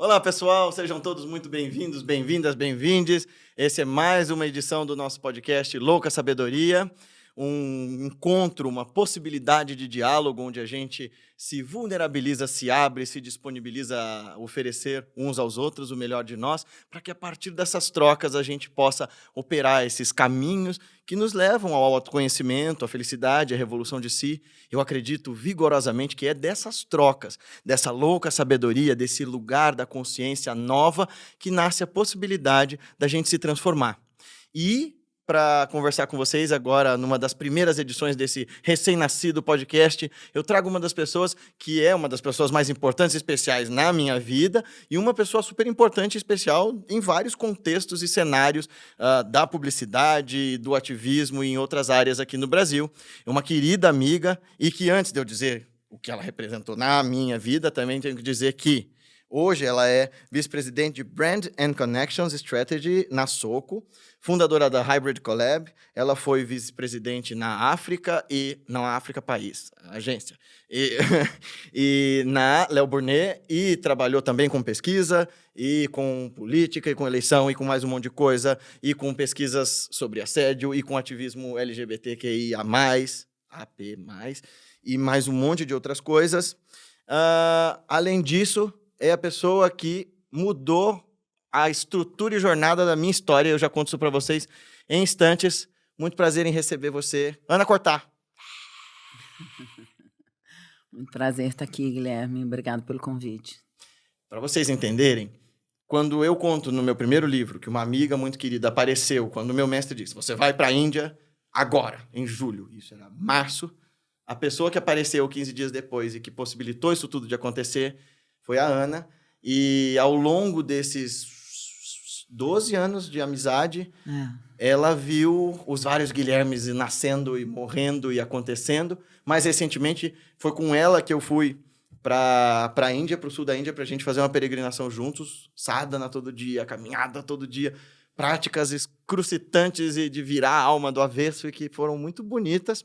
Olá, pessoal, sejam todos muito bem-vindos, bem-vindas, bem-vindes. Esse é mais uma edição do nosso podcast Louca Sabedoria, um encontro, uma possibilidade de diálogo onde a gente se vulnerabiliza, se abre, se disponibiliza a oferecer uns aos outros o melhor de nós, para que a partir dessas trocas a gente possa operar esses caminhos que nos levam ao autoconhecimento, à felicidade, à revolução de si. Eu acredito vigorosamente que é dessas trocas, dessa louca sabedoria, desse lugar da consciência nova, que nasce a possibilidade da gente se transformar. E para conversar com vocês agora, numa das primeiras edições desse recém-nascido podcast, eu trago uma das pessoas que é uma das pessoas mais importantes e especiais na minha vida e uma pessoa super importante e especial em vários contextos e cenários da publicidade, do ativismo e em outras áreas aqui no Brasil. É uma querida amiga e que, antes de eu dizer o que ela representou na minha vida, também tenho que dizer que hoje ela é vice-presidente de Brand and Connections Strategy na Soco, fundadora da Hybrid Collab. Ela foi vice-presidente na África não, África país, agência, e na Léo Burnet, e trabalhou também com pesquisa, e com política, e com eleição, e com mais um monte de coisa, e com pesquisas sobre assédio, e com ativismo LGBTQIA+, AP+, e mais um monte de outras coisas. Além disso, é a pessoa que mudou a estrutura e jornada da minha história. Eu já conto isso para vocês em instantes. Muito prazer em receber você, Ana Cortá. Muito prazer estar aqui, Guilherme. Obrigado pelo convite. Para vocês entenderem, quando eu conto no meu primeiro livro que uma amiga muito querida apareceu, quando o meu mestre disse, você vai para a Índia agora, em julho, isso era março, a pessoa que apareceu 15 dias depois e que possibilitou isso tudo de acontecer foi a Ana, e ao longo desses 12 anos de amizade, ela viu os vários Guilhermes nascendo e morrendo e acontecendo. Mais recentemente, foi com ela que eu fui para a Índia, para o sul da Índia, para a gente fazer uma peregrinação juntos, sadhana todo dia, caminhada todo dia, práticas excrucitantes e de virar a alma do avesso, e que foram muito bonitas.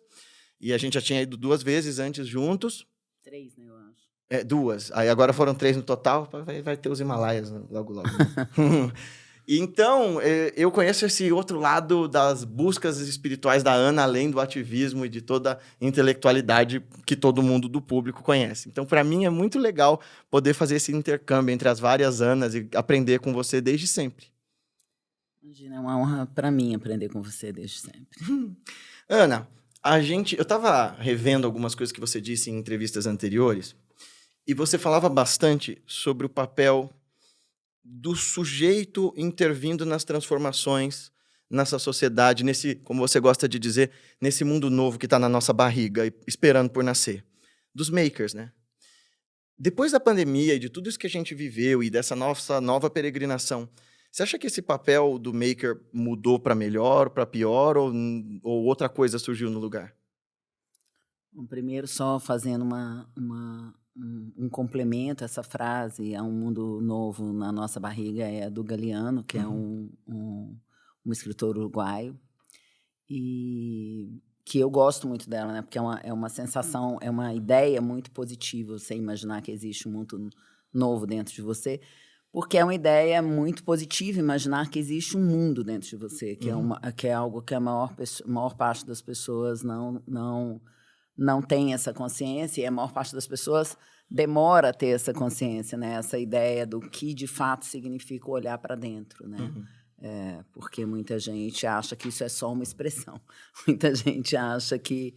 E a gente já tinha ido 2 vezes antes juntos. 3, né, eu acho. 2. Aí agora foram 3 no total, vai ter os Himalaias logo, logo. Né? Então, eu conheço esse outro lado das buscas espirituais da Ana, além do ativismo e de toda a intelectualidade que todo mundo do público conhece. Então, para mim, é muito legal poder fazer esse intercâmbio entre as várias Anas e aprender com você desde sempre. Imagina, é uma honra para mim aprender com você desde sempre. Ana, eu estava revendo algumas coisas que você disse em entrevistas anteriores, e você falava bastante sobre o papel do sujeito intervindo nas transformações nessa sociedade, nesse, como você gosta de dizer, nesse mundo novo que está na nossa barriga, esperando por nascer. Dos makers, né? Depois da pandemia e de tudo isso que a gente viveu e dessa nossa nova peregrinação, você acha que esse papel do maker mudou para melhor, para pior, ou outra coisa surgiu no lugar? Bom, primeiro, só fazendo um complemento a essa frase, a um mundo novo na nossa barriga, é do Galeano, que é um escritor uruguaio, e que eu gosto muito dela, né? Porque é uma sensação, é uma ideia muito positiva você imaginar que existe um mundo novo dentro de você, porque é uma ideia muito positiva imaginar que existe um mundo dentro de você, que é algo que a maior parte das pessoas não tem essa consciência, e a maior parte das pessoas demora a ter essa consciência, né? Essa ideia do que de fato significa olhar para dentro, né? Porque muita gente acha que isso é só uma expressão. Muita gente acha que...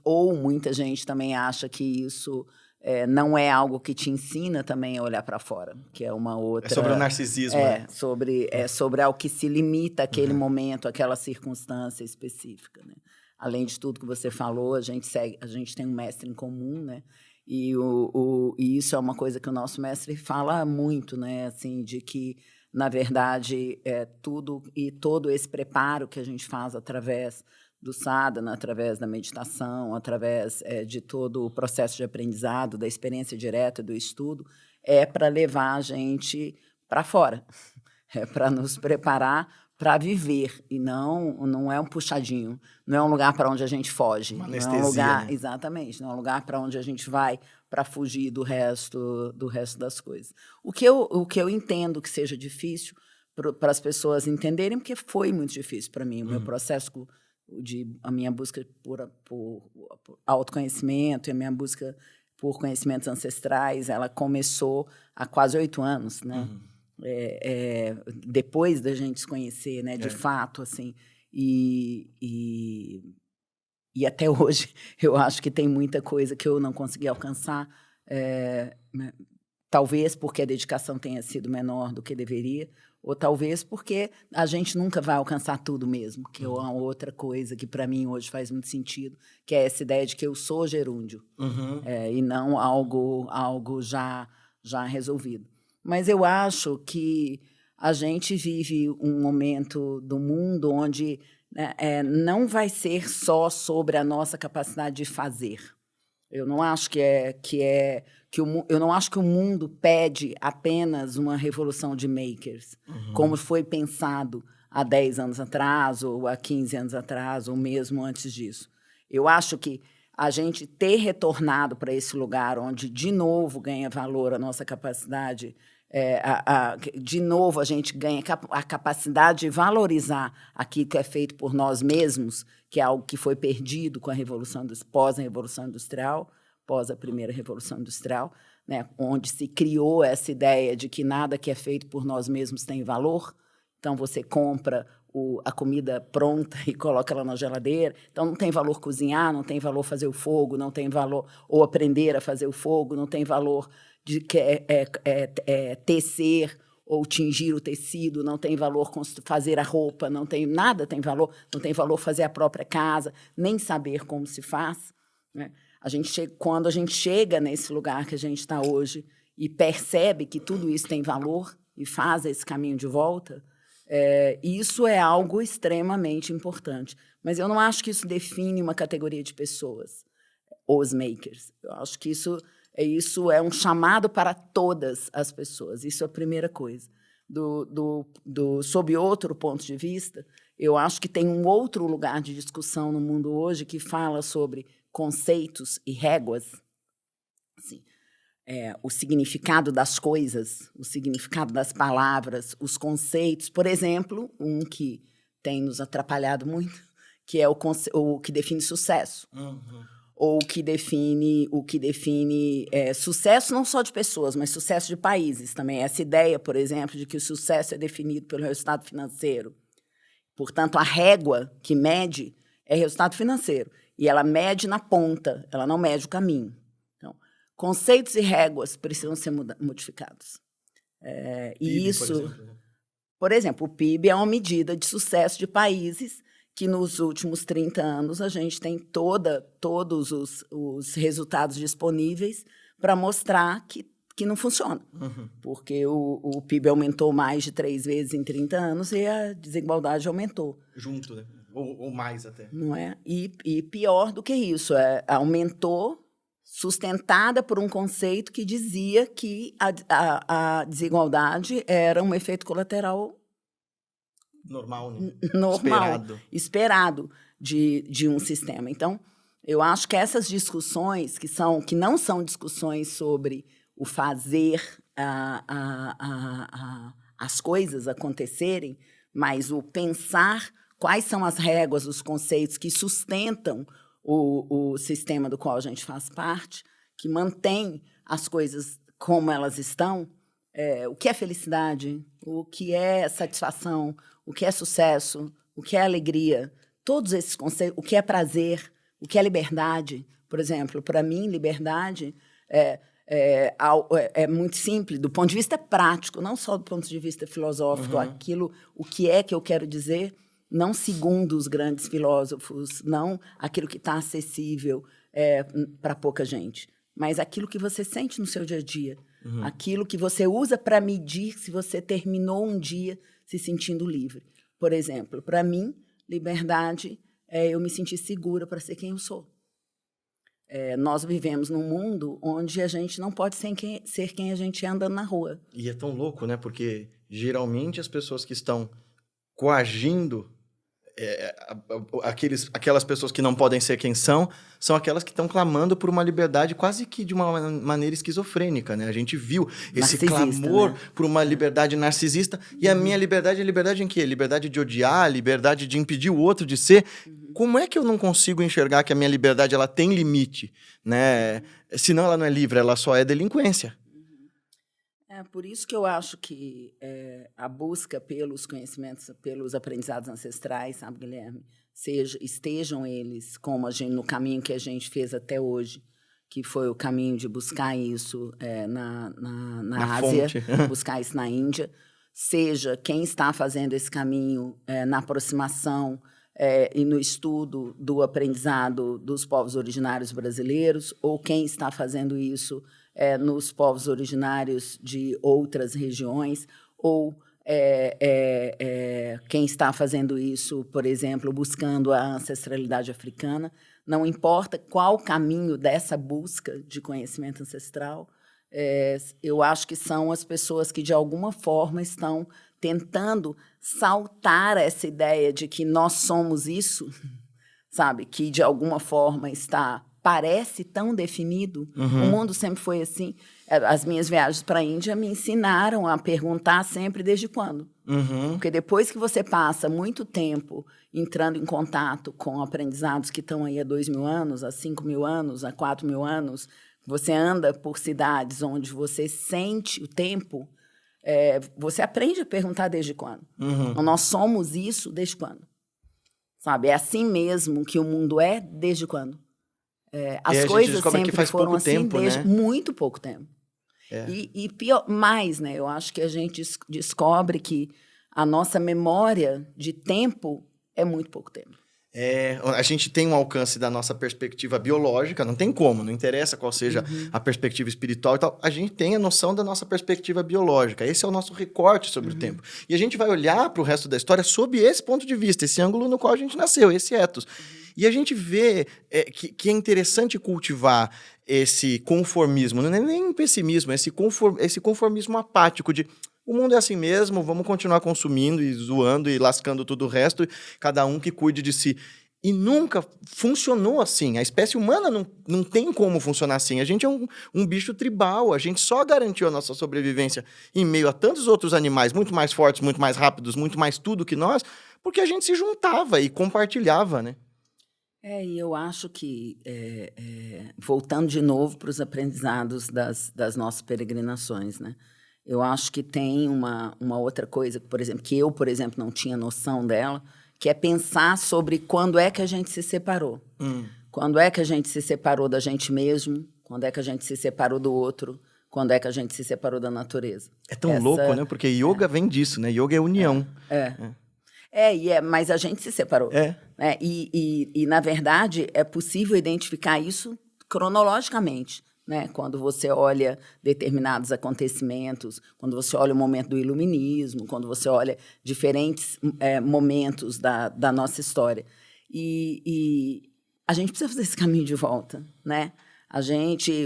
ou muita gente também acha que isso não é algo que te ensina também a olhar para fora, que é uma outra... É sobre o narcisismo, né? sobre ao que se limita aquele momento, aquela circunstância específica, né? Além de tudo que você falou, a gente tem um mestre em comum, né? E isso é uma coisa que o nosso mestre fala muito, né? Assim, de que, na verdade, tudo e todo esse preparo que a gente faz através do sadhana, através da meditação, através de todo o processo de aprendizado, da experiência direta, do estudo, é para levar a gente para fora, é para nos preparar para viver, e não é um puxadinho, não é um lugar para onde a gente foge. Uma anestesia, não é um lugar, né? Exatamente, não é um lugar para onde a gente vai para fugir do resto das coisas. O que eu entendo que seja difícil para as pessoas entenderem, porque foi muito difícil para mim, o meu processo a minha busca por autoconhecimento e a minha busca por conhecimentos ancestrais, ela começou há quase 8 anos, né? Depois da gente se conhecer, né, de fato, assim, e até hoje eu acho que tem muita coisa que eu não consegui alcançar, talvez porque a dedicação tenha sido menor do que deveria, ou talvez porque a gente nunca vai alcançar tudo mesmo, que é uma outra coisa que para mim hoje faz muito sentido, que é essa ideia de que eu sou gerúndio, e não algo já resolvido. Mas eu acho que a gente vive um momento do mundo onde, né, não vai ser só sobre a nossa capacidade de fazer. Eu não acho eu não acho que o mundo pede apenas uma revolução de makers, como foi pensado há 10 anos atrás, ou há 15 anos atrás, ou mesmo antes disso. Eu acho que a gente ter retornado para esse lugar onde, de novo, ganha valor a nossa capacidade, de novo, a gente ganha a capacidade de valorizar aquilo que é feito por nós mesmos, que é algo que foi perdido com a pós a Revolução Industrial, pós a primeira Revolução Industrial, né, onde se criou essa ideia de que nada que é feito por nós mesmos tem valor. Então, você compra a comida pronta e coloca ela na geladeira. Então, não tem valor cozinhar, não tem valor fazer o fogo, não tem valor ou aprender a fazer o fogo, não tem valor de tecer ou tingir o tecido, não tem valor fazer a roupa, nada tem valor, não tem valor fazer a própria casa, nem saber como se faz, né? Quando a gente chega nesse lugar que a gente está hoje e percebe que tudo isso tem valor e faz esse caminho de volta, isso é algo extremamente importante. Mas eu não acho que isso define uma categoria de pessoas, os makers. Eu acho que isso é um chamado para todas as pessoas. Isso é a primeira coisa. Sob outro ponto de vista, eu acho que tem um outro lugar de discussão no mundo hoje que fala sobre conceitos e réguas, assim, o significado das coisas, o significado das palavras, os conceitos. Por exemplo, um que tem nos atrapalhado muito, que é o que define sucesso. Ou o que define sucesso não só de pessoas, mas sucesso de países também. Essa ideia, por exemplo, de que o sucesso é definido pelo resultado financeiro. Portanto, a régua que mede é resultado financeiro. E ela mede na ponta, ela não mede o caminho. Então, conceitos e réguas precisam ser modificados. PIB, por exemplo, o PIB é uma medida de sucesso de países que nos últimos 30 anos a gente tem todos os resultados disponíveis para mostrar que não funciona. Porque o PIB aumentou mais de 3 vezes em 30 anos e a desigualdade aumentou. Junto, né? Ou mais até. Não é? E pior do que isso, aumentou sustentada por um conceito que dizia que a desigualdade era um efeito colateral normal, né? Esperado de um sistema. Então, eu acho que essas discussões que não são discussões sobre o fazer as coisas acontecerem, mas o pensar quais são as réguas, os conceitos que sustentam o sistema do qual a gente faz parte, que mantém as coisas como elas estão, o que é felicidade, o que é satisfação, o que é sucesso, o que é alegria, todos esses conceitos, o que é prazer, o que é liberdade. Por exemplo, para mim, liberdade é muito simples, do ponto de vista prático, não só do ponto de vista filosófico, o que é que eu quero dizer, não segundo os grandes filósofos, não aquilo que está acessível para pouca gente, mas aquilo que você sente no seu dia a dia, aquilo que você usa para medir se você terminou um dia se sentindo livre. Por exemplo, para mim, liberdade é eu me sentir segura para ser quem eu sou. Nós vivemos num mundo onde a gente não pode ser quem a gente é andando na rua. E é tão louco, né? Porque geralmente as pessoas que estão coagindo aquelas pessoas que não podem ser quem são aquelas que estão clamando por uma liberdade quase que de uma maneira esquizofrênica, né? A gente viu esse clamor, né, por uma liberdade narcisista. E a minha liberdade é liberdade em quê? Liberdade de odiar, liberdade de impedir o outro de ser. Como é que eu não consigo enxergar que a minha liberdade ela tem limite, né? Senão ela não é livre, ela só é delinquência. É por isso que eu acho que a busca pelos conhecimentos, pelos aprendizados ancestrais, sabe, Guilherme, estejam eles como no caminho que a gente fez até hoje, que foi o caminho de buscar isso na Ásia, buscar isso na Índia, seja quem está fazendo esse caminho na aproximação e no estudo do aprendizado dos povos originários brasileiros, ou quem está fazendo isso nos povos originários de outras regiões, ou quem está fazendo isso, por exemplo, buscando a ancestralidade africana. Não importa qual o caminho dessa busca de conhecimento ancestral, eu acho que são as pessoas que, de alguma forma, estão tentando saltar essa ideia de que nós somos isso, sabe? Que, de alguma forma, parece tão definido. O mundo sempre foi assim. As minhas viagens para a Índia me ensinaram a perguntar sempre desde quando. Porque depois que você passa muito tempo entrando em contato com aprendizados que estão aí há 2.000 anos, há 5.000 anos, há 4.000 anos, você anda por cidades onde você sente o tempo, você aprende a perguntar desde quando. Então, nós somos isso desde quando? Sabe? É assim mesmo que o mundo é desde quando? As coisas sempre foram assim desde muito pouco tempo. E pior, mais, né? Eu acho que a gente descobre que a nossa memória de tempo é muito pouco tempo. A gente tem um alcance da nossa perspectiva biológica, não tem como, não interessa qual seja a perspectiva espiritual e tal, a gente tem a noção da nossa perspectiva biológica, esse é o nosso recorte sobre o tempo. E a gente vai olhar para o resto da história sob esse ponto de vista, esse ângulo no qual a gente nasceu, esse ethos. E a gente vê que é interessante cultivar esse conformismo, não é nem pessimismo, é esse conformismo apático de o mundo é assim mesmo, vamos continuar consumindo e zoando e lascando tudo o resto, cada um que cuide de si. E nunca funcionou assim. A espécie humana não tem como funcionar assim. A gente é um bicho tribal, a gente só garantiu a nossa sobrevivência em meio a tantos outros animais muito mais fortes, muito mais rápidos, muito mais tudo que nós, porque a gente se juntava e compartilhava, né? E eu acho que, voltando de novo para os aprendizados das nossas peregrinações, né? Eu acho que tem uma outra coisa, por exemplo, não tinha noção dela, que é pensar sobre quando é que a gente se separou. Quando é que a gente se separou da gente mesmo, quando é que a gente se separou do outro, quando é que a gente se separou da natureza. É tão louco, né? Porque yoga vem disso, né? Yoga é união. Mas a gente se separou. Né? E, na verdade, é possível identificar isso cronologicamente. Né? Quando você olha determinados acontecimentos, quando você olha o momento do iluminismo, quando você olha diferentes momentos da nossa história. E a gente precisa fazer esse caminho de volta, né?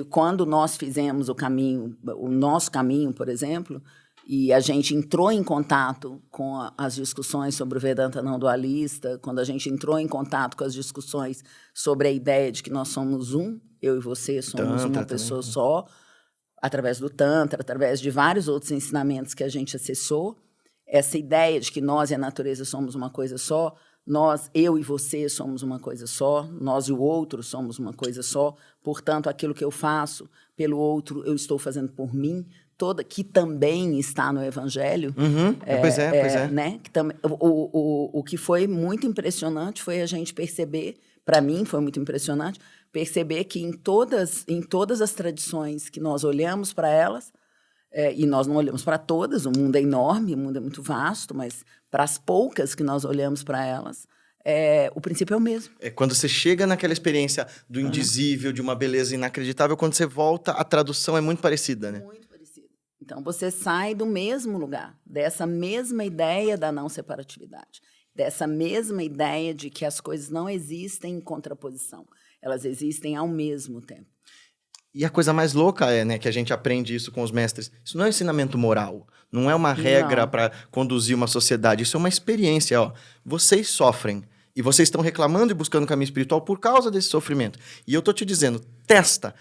Quando nós fizemos o nosso caminho, por exemplo, e a gente entrou em contato com as discussões sobre o Vedanta não dualista, quando a gente entrou em contato com as discussões sobre a ideia de que nós somos eu e você somos uma pessoa só, através do Tantra, através de vários outros ensinamentos que a gente acessou, essa ideia de que nós e a natureza somos uma coisa só, eu e você somos uma coisa só, nós e o outro somos uma coisa só, portanto, aquilo que eu faço pelo outro, eu estou fazendo por mim, que também está no Evangelho. Pois é. Né? O que foi muito impressionante foi a gente perceber, para mim foi muito impressionante, perceber que em todas as tradições que nós olhamos para elas, e nós não olhamos para todas, o mundo é enorme, o mundo é muito vasto, mas para as poucas que nós olhamos para elas, o princípio é o mesmo. Quando você chega naquela experiência do indizível, de uma beleza inacreditável, quando você volta, a tradução é muito parecida, né? Muito parecida. Então, você sai do mesmo lugar, dessa mesma ideia da não separatividade, dessa mesma ideia de que as coisas não existem em contraposição, elas existem ao mesmo tempo. E a coisa mais louca é, né, que a gente aprende isso com os mestres. Isso não é um ensinamento moral. Não é uma regra para conduzir uma sociedade. Isso é uma experiência, ó. Vocês sofrem. E vocês estão reclamando e buscando o caminho espiritual por causa desse sofrimento. E eu tô te dizendo, testa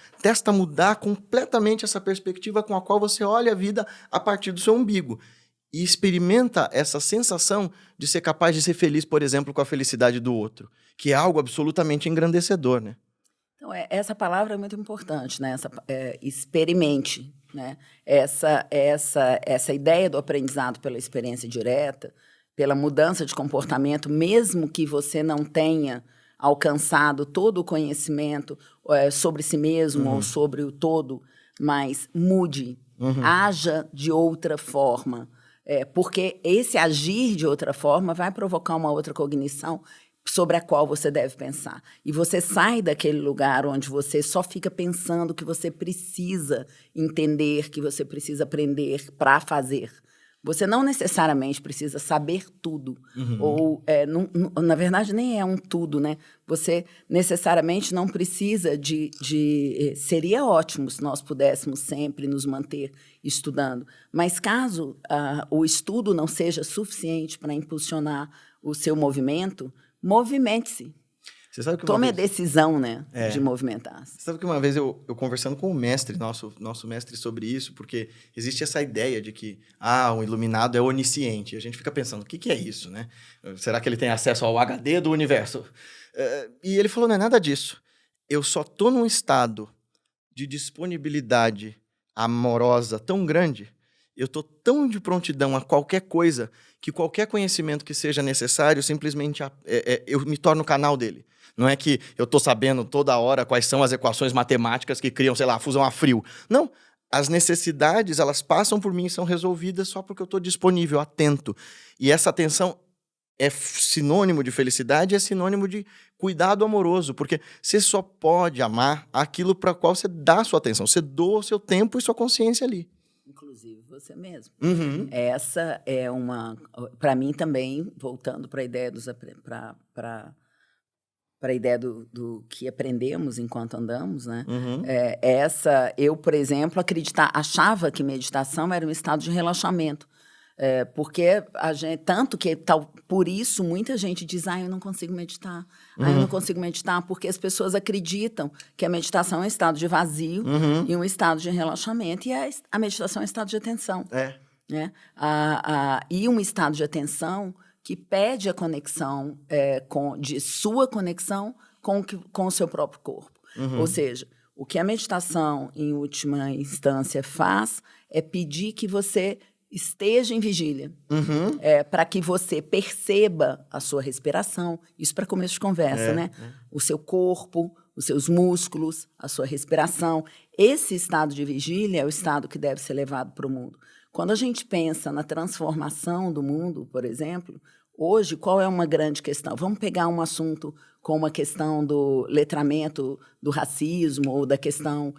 mudar completamente essa perspectiva com a qual você olha a vida a partir do seu umbigo. E experimenta essa sensação de ser capaz de ser feliz, por exemplo, com a felicidade do outro. Que é algo absolutamente engrandecedor, né? Então, essa palavra é muito importante, né? Experimente, né? Essa ideia do aprendizado pela experiência direta, pela mudança de comportamento, mesmo que você não tenha alcançado todo o conhecimento sobre si mesmo ou sobre o todo, mas mude, haja de outra forma. Porque esse agir de outra forma vai provocar uma outra cognição sobre a qual você deve pensar. E você sai daquele lugar onde você só fica pensando que você precisa entender, que você precisa aprender para fazer. Você não necessariamente precisa saber tudo. Ou, na verdade, nem é um tudo, né? Você necessariamente não precisa seria ótimo se nós pudéssemos sempre nos manter estudando. Mas caso o estudo não seja suficiente para impulsionar o seu movimento, movimente-se. Tome a decisão, né, de movimentar-se. Você sabe que uma vez eu conversando com o mestre, nosso mestre, sobre isso, porque existe essa ideia de que um iluminado é onisciente. E a gente fica pensando, o que é isso, né? Será que ele tem acesso ao HD do universo? E ele falou, não é nada disso. Eu só estou num estado de disponibilidade amorosa tão grande, eu estou tão de prontidão a qualquer coisa, que qualquer conhecimento que seja necessário, simplesmente eu me torno o canal dele. Não é que eu estou sabendo toda hora quais são as equações matemáticas que criam, sei lá, a fusão a frio. Não, as necessidades, elas passam por mim e são resolvidas só porque eu estou disponível, atento. E essa atenção é sinônimo de felicidade, é sinônimo de cuidado amoroso, porque você só pode amar aquilo para o qual você dá a sua atenção. Você doa o seu tempo e sua consciência ali. Inclusive você mesmo. Essa é para mim também, voltando para a ideia para a ideia do que aprendemos enquanto andamos, né? Eu, por exemplo, achava que meditação era um estado de relaxamento. Porque tanto que por isso muita gente diz, eu não consigo meditar, eu não consigo meditar, porque as pessoas acreditam que a meditação é um estado de vazio e um estado de relaxamento, e a meditação é um estado de atenção. Né? E um estado de atenção que pede a conexão, de sua conexão com o seu próprio corpo. Ou seja, o que a meditação, em última instância, faz é pedir que você esteja em vigília, para que você perceba a sua respiração. Isso para começo de conversa, né? O seu corpo, os seus músculos, a sua respiração. Esse estado de vigília é o estado que deve ser levado para o mundo. Quando a gente pensa na transformação do mundo, por exemplo, hoje, qual é uma grande questão? Vamos pegar um assunto como a questão do letramento do racismo ou da questão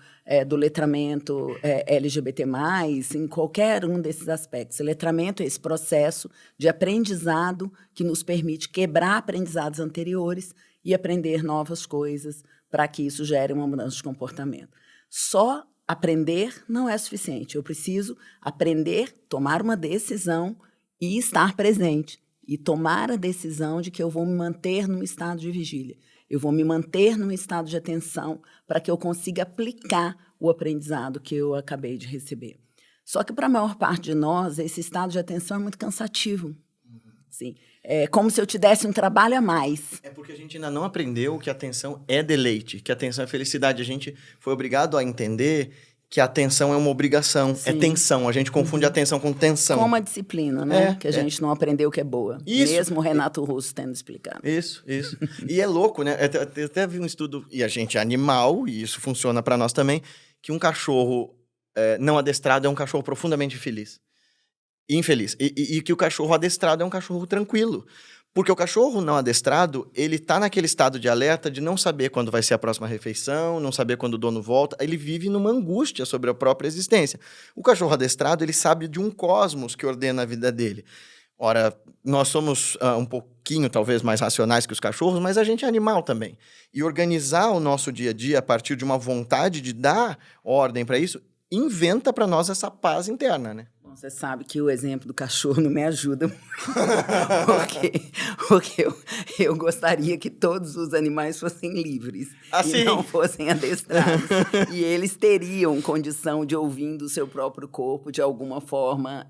do letramento LGBT+, em qualquer um desses aspectos. O letramento é esse processo de aprendizado que nos permite quebrar aprendizados anteriores e aprender novas coisas para que isso gere uma mudança de comportamento. Só aprender não é suficiente. Eu preciso aprender, tomar uma decisão e estar presente. E tomar a decisão de que eu vou me manter num estado de vigília. Eu vou me manter num estado de atenção para que eu consiga aplicar o aprendizado que eu acabei de receber. Só que para a maior parte de nós, esse estado de atenção é muito cansativo. Sim. É como se eu te desse um trabalho a mais. É porque a gente ainda não aprendeu que a atenção é deleite, que a atenção é felicidade. A gente foi obrigado a entender que a atenção é uma obrigação, é tensão. A gente confunde atenção com tensão. Com uma disciplina, né? Que a gente não aprendeu que é boa. Isso. Mesmo o Renato Russo tendo explicado. Isso. E é louco, né? Eu até vi um estudo, e a gente é animal, e isso funciona para nós também, que um cachorro não adestrado é um cachorro profundamente feliz. Infeliz. E que o cachorro adestrado é um cachorro tranquilo. Porque o cachorro não adestrado, ele tá naquele estado de alerta de não saber quando vai ser a próxima refeição, não saber quando o dono volta. Ele vive numa angústia sobre a própria existência. O cachorro adestrado, ele sabe de um cosmos que ordena a vida dele. Ora, nós somos um pouquinho, talvez, mais racionais que os cachorros, mas a gente é animal também. E organizar o nosso dia a dia a partir de uma vontade de dar ordem para isso, inventa para nós essa paz interna, né? Bom, você sabe que o exemplo do cachorro não me ajuda muito, porque eu gostaria que todos os animais fossem livres e não fossem adestrados. E eles teriam condição de, ouvindo o seu próprio corpo, de alguma forma,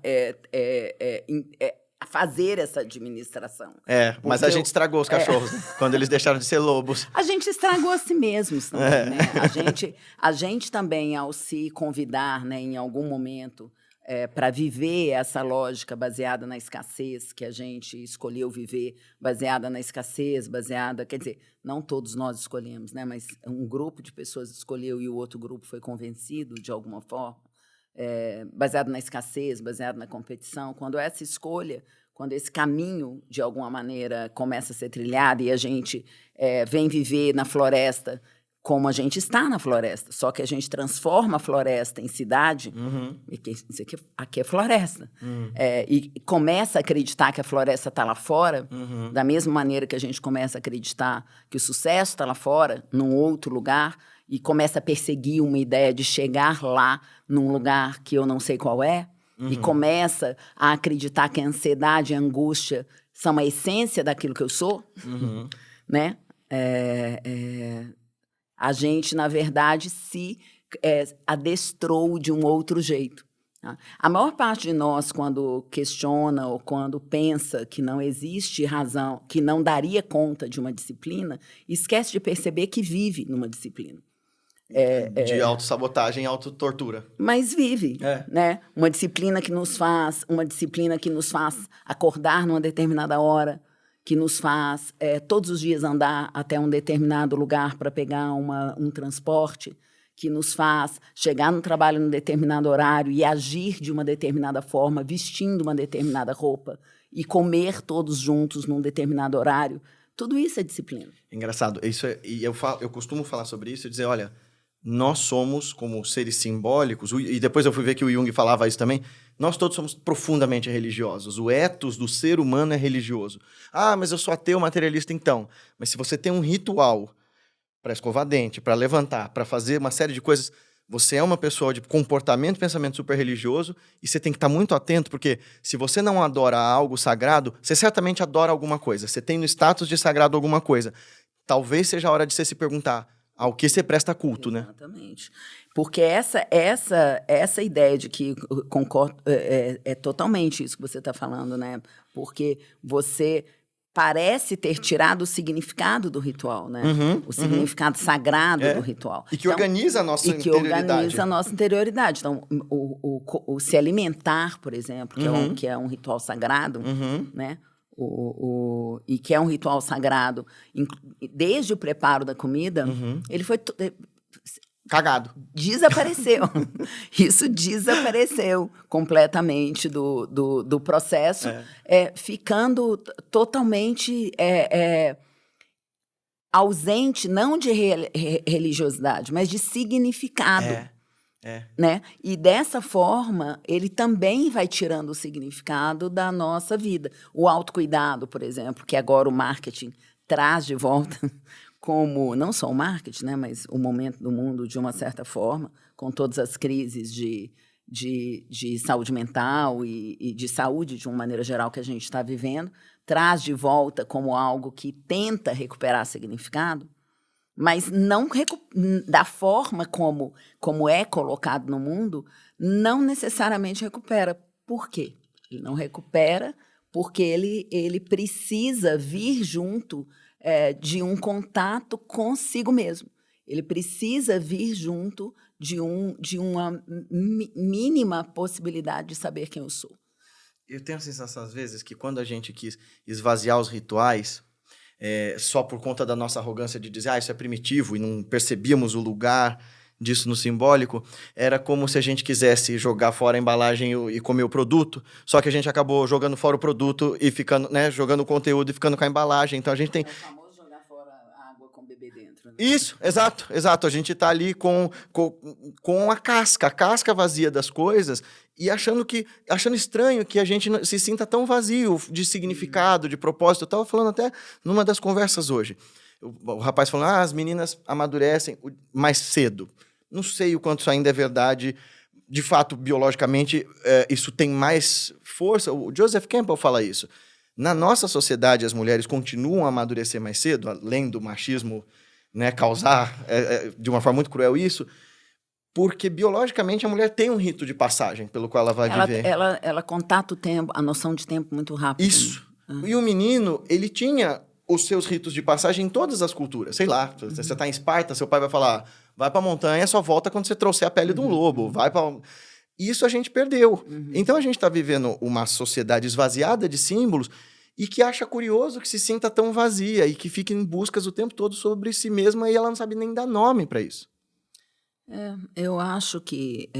fazer essa administração. Mas a gente estragou os cachorros, né? Quando eles deixaram de ser lobos. A gente estragou a si mesmos também, né? A gente também, ao se convidar, né, em algum momento, para viver essa lógica baseada na escassez, que a gente escolheu viver, baseada na escassez, quer dizer, não todos nós escolhemos, né? Mas um grupo de pessoas escolheu e o outro grupo foi convencido de alguma forma. Baseado na escassez, baseado na competição, quando essa escolha, quando esse caminho, de alguma maneira, começa a ser trilhado e a gente vem viver na floresta como a gente está na floresta, só que a gente transforma a floresta em cidade, e aqui é floresta, e começa a acreditar que a floresta está lá fora, da mesma maneira que a gente começa a acreditar que o sucesso está lá fora, num outro lugar, e começa a perseguir uma ideia de chegar lá num lugar que eu não sei qual é, e começa a acreditar que a ansiedade e a angústia são a essência daquilo que eu sou, né? A gente, na verdade, se adestrou de um outro jeito. Tá? A maior parte de nós, quando questiona ou quando pensa que não existe razão, que não daria conta de uma disciplina, esquece de perceber que vive numa disciplina. De autossabotagem e autotortura. Mas vive, né? Uma disciplina que nos faz acordar numa determinada hora, que nos faz todos os dias andar até um determinado lugar para pegar um transporte, que nos faz chegar no trabalho num determinado horário e agir de uma determinada forma, vestindo uma determinada roupa, e comer todos juntos num determinado horário. Tudo isso é disciplina. Engraçado. E eu costumo falar sobre isso e dizer, olha, nós somos, como seres simbólicos, e depois eu fui ver que o Jung falava isso também, nós todos somos profundamente religiosos. O ethos do ser humano é religioso. Ah, mas eu sou ateu materialista então. Mas se você tem um ritual para escovar dente, para levantar, para fazer uma série de coisas, você é uma pessoa de comportamento e pensamento super religioso e você tem que estar muito atento, porque se você não adora algo sagrado, você certamente adora alguma coisa. Você tem no status de sagrado alguma coisa. Talvez seja a hora de você se perguntar ao que você presta culto, né? Exatamente. Porque essa ideia de que, concordo, é totalmente isso que você está falando, né? Porque você parece ter tirado o significado do ritual, né? O significado sagrado do ritual. E que organiza a nossa interioridade. Então, o se alimentar, por exemplo, que é um ritual sagrado, né? E que é um ritual sagrado, desde o preparo da comida, ele foi cagado. Desapareceu. Isso desapareceu completamente do processo, ficando totalmente ausente, não de religiosidade, mas de significado. Né? E dessa forma, ele também vai tirando o significado da nossa vida. O autocuidado, por exemplo, que agora o marketing traz de volta como, não só o marketing, né, mas o momento do mundo, de uma certa forma, com todas as crises de saúde mental e de saúde, de uma maneira geral, que a gente está vivendo, traz de volta como algo que tenta recuperar significado, mas não da forma como é colocado no mundo, não necessariamente recupera. Por quê? Ele não recupera porque ele precisa vir junto de um contato consigo mesmo. Ele precisa vir junto de uma mínima possibilidade de saber quem eu sou. Eu tenho a sensação, às vezes, que quando a gente quis esvaziar os rituais, só por conta da nossa arrogância de dizer isso é primitivo e não percebíamos o lugar disso no simbólico, era como se a gente quisesse jogar fora a embalagem e comer o produto, só que a gente acabou jogando fora o produto e ficando, né, jogando o conteúdo e ficando com a embalagem. Então a gente tem... É o famoso jogar fora a água com o bebê dentro. outra. Né? Isso, exato, exato. A gente está ali com a casca vazia das coisas e achando estranho que a gente se sinta tão vazio de significado, de propósito. Eu estava falando até numa das conversas hoje. O rapaz falando, as meninas amadurecem mais cedo. Não sei o quanto isso ainda é verdade. De fato, biologicamente, isso tem mais força. O Joseph Campbell fala isso. Na nossa sociedade, as mulheres continuam a amadurecer mais cedo, além do machismo, né, causar de uma forma muito cruel isso, porque biologicamente a mulher tem um rito de passagem pelo qual ela vai viver. Ela contata o tempo, a noção de tempo muito rápido. Isso. E o menino, ele tinha os seus ritos de passagem em todas as culturas. Sei lá, você está em Esparta, seu pai vai falar, vai para a montanha, só volta quando você trouxer a pele de um lobo. Vai para... Isso a gente perdeu. Então a gente está vivendo uma sociedade esvaziada de símbolos e que acha curioso que se sinta tão vazia e que fica em buscas o tempo todo sobre si mesma e ela não sabe nem dar nome para isso. Eu acho que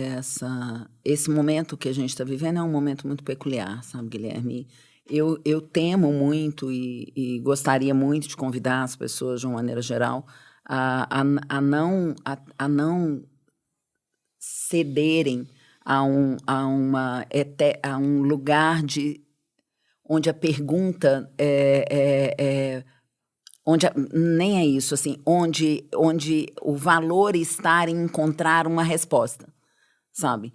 esse momento que a gente está vivendo é um momento muito peculiar, sabe, Guilherme? Eu temo muito e gostaria muito de convidar as pessoas, de uma maneira geral, a não cederem a um lugar onde a pergunta nem é isso, assim, onde o valor está em encontrar uma resposta, sabe?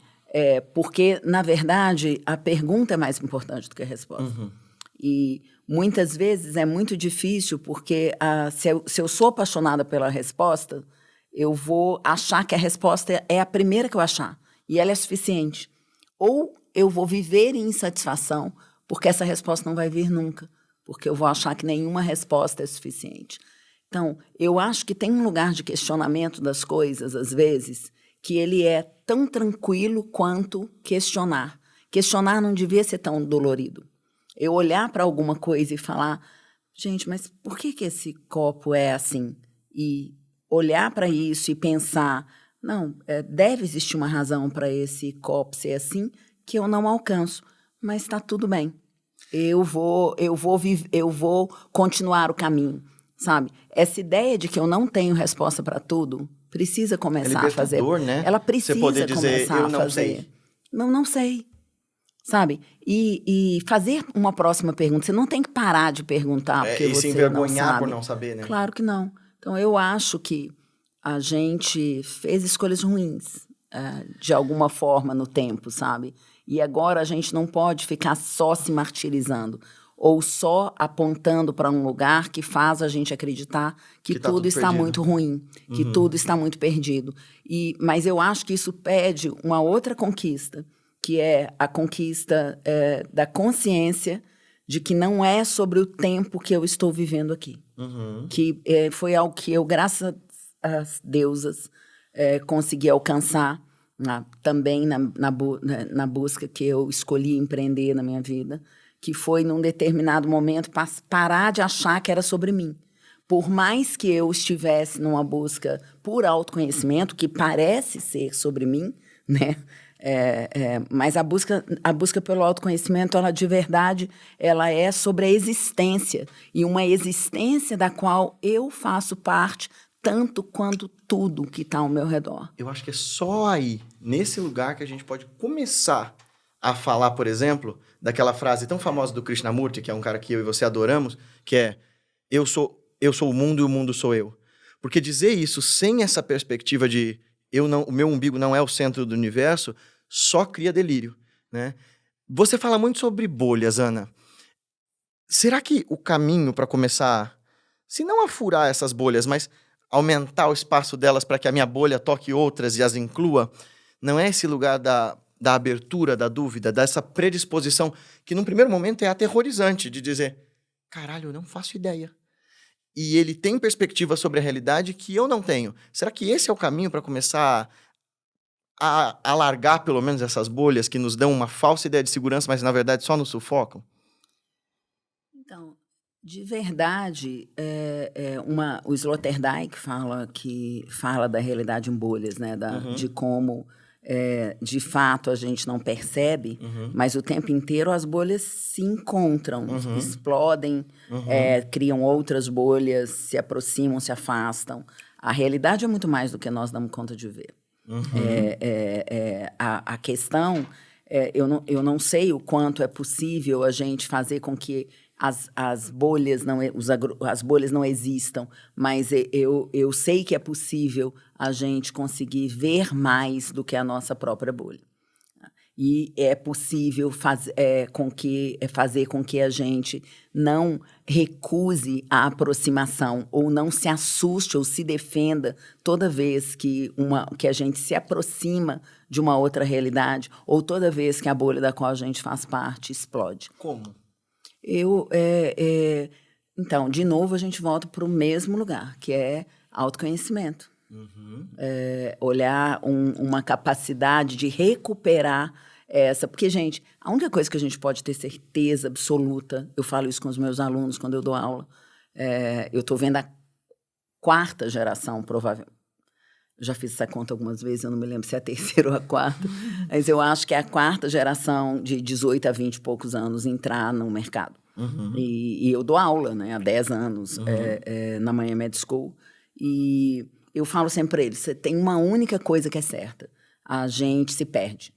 Porque, na verdade, a pergunta é mais importante do que a resposta. E muitas vezes é muito difícil, porque se eu sou apaixonada pela resposta, eu vou achar que a resposta é a primeira que eu achar, e ela é suficiente. Ou eu vou viver em insatisfação, porque essa resposta não vai vir nunca, porque eu vou achar que nenhuma resposta é suficiente. Então, eu acho que tem um lugar de questionamento das coisas, às vezes, que ele é tão tranquilo quanto questionar. Questionar não devia ser tão dolorido. Eu olhar para alguma coisa e falar, gente, mas por que esse copo é assim? E olhar para isso e pensar, não, deve existir uma razão para esse copo ser assim, que eu não alcanço, mas está tudo bem. Eu vou continuar o caminho, sabe? Essa ideia de que eu não tenho resposta para tudo precisa começar a fazer. Né? Ela precisa você poder dizer, começar eu não a fazer. Sei. Não sei, sabe? E fazer uma próxima pergunta. Você não tem que parar de perguntar porque e você se envergonhar não sabe. por não saber, né? Claro que não. Então, eu acho que a gente fez escolhas ruins, de alguma forma, no tempo, sabe? E agora a gente não pode ficar só se martirizando ou só apontando para um lugar que faz a gente acreditar que tudo está perdido. Muito ruim, que tudo está muito perdido. Mas eu acho que isso pede uma outra conquista, que é a conquista da consciência de que não é sobre o tempo que eu estou vivendo aqui. Que foi algo que eu, graças às deusas, consegui alcançar também na busca que eu escolhi empreender na minha vida, que foi, num determinado momento, parar de achar que era sobre mim. Por mais que eu estivesse numa busca por autoconhecimento, que parece ser sobre mim, né? Mas a busca pelo autoconhecimento, ela de verdade, ela é sobre a existência, e uma existência da qual eu faço parte, tanto quanto tudo que está ao meu redor. Eu acho que é só aí, nesse lugar, que a gente pode começar a falar, por exemplo, daquela frase tão famosa do Krishnamurti, que é um cara que eu e você adoramos, que é, eu sou o mundo e o mundo sou eu. Porque dizer isso sem essa perspectiva de o meu umbigo não é o centro do universo, só cria delírio, né? Você fala muito sobre bolhas, Ana. Será que o caminho para começar, se não a furar essas bolhas, mas aumentar o espaço delas para que a minha bolha toque outras e as inclua, não é esse lugar da abertura, da dúvida, dessa predisposição que, num primeiro momento, é aterrorizante, de dizer, caralho, eu não faço ideia. E ele tem perspectiva sobre a realidade que eu não tenho. Será que esse é o caminho para começar a alargar, pelo menos, essas bolhas que nos dão uma falsa ideia de segurança, mas, na verdade, só nos sufocam? Então, de verdade, o Sloterdijk fala da realidade em bolhas, né? De como de fato, a gente não percebe, mas o tempo inteiro as bolhas se encontram, explodem, criam outras bolhas, se aproximam, se afastam. A realidade é muito mais do que nós damos conta de ver. A questão, eu não sei o quanto é possível a gente fazer com que as bolhas não existam, mas eu sei que é possível a gente conseguir ver mais do que a nossa própria bolha. E é possível fazer com que a gente não recuse a aproximação ou não se assuste ou se defenda toda vez que a gente se aproxima de uma outra realidade ou toda vez que a bolha da qual a gente faz parte explode. Como? Então, de novo, a gente volta para o mesmo lugar, que é autoconhecimento. Olhar uma capacidade de recuperar porque, gente, a única coisa que a gente pode ter certeza absoluta, eu falo isso com os meus alunos quando eu dou aula, eu estou vendo a 4ª geração, provavelmente. Eu já fiz essa conta algumas vezes, eu não me lembro se é a 3ª ou a 4ª, mas eu acho que é a 4ª geração de 18 a 20 e poucos anos entrar no mercado. E eu dou aula, né, há 10 anos na Manhã Med School, e eu falo sempre para eles, você tem uma única coisa que é certa, a gente se perde.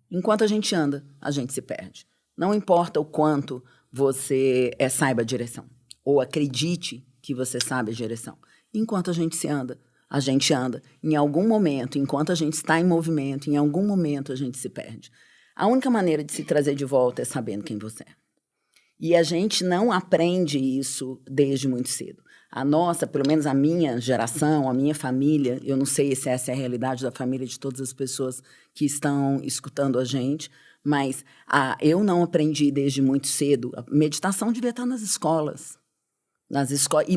Enquanto a gente anda, a gente se perde. Não importa o quanto você saiba a direção, ou acredite que você sabe a direção. Enquanto a gente anda. Em algum momento, enquanto a gente está em movimento, em algum momento a gente se perde. A única maneira de se trazer de volta é sabendo quem você é. E a gente não aprende isso desde muito cedo. Pelo menos a minha geração, a minha família, eu não sei se essa é a realidade da família de todas as pessoas que estão escutando a gente, mas eu não aprendi desde muito cedo. A meditação devia estar nas escolas. E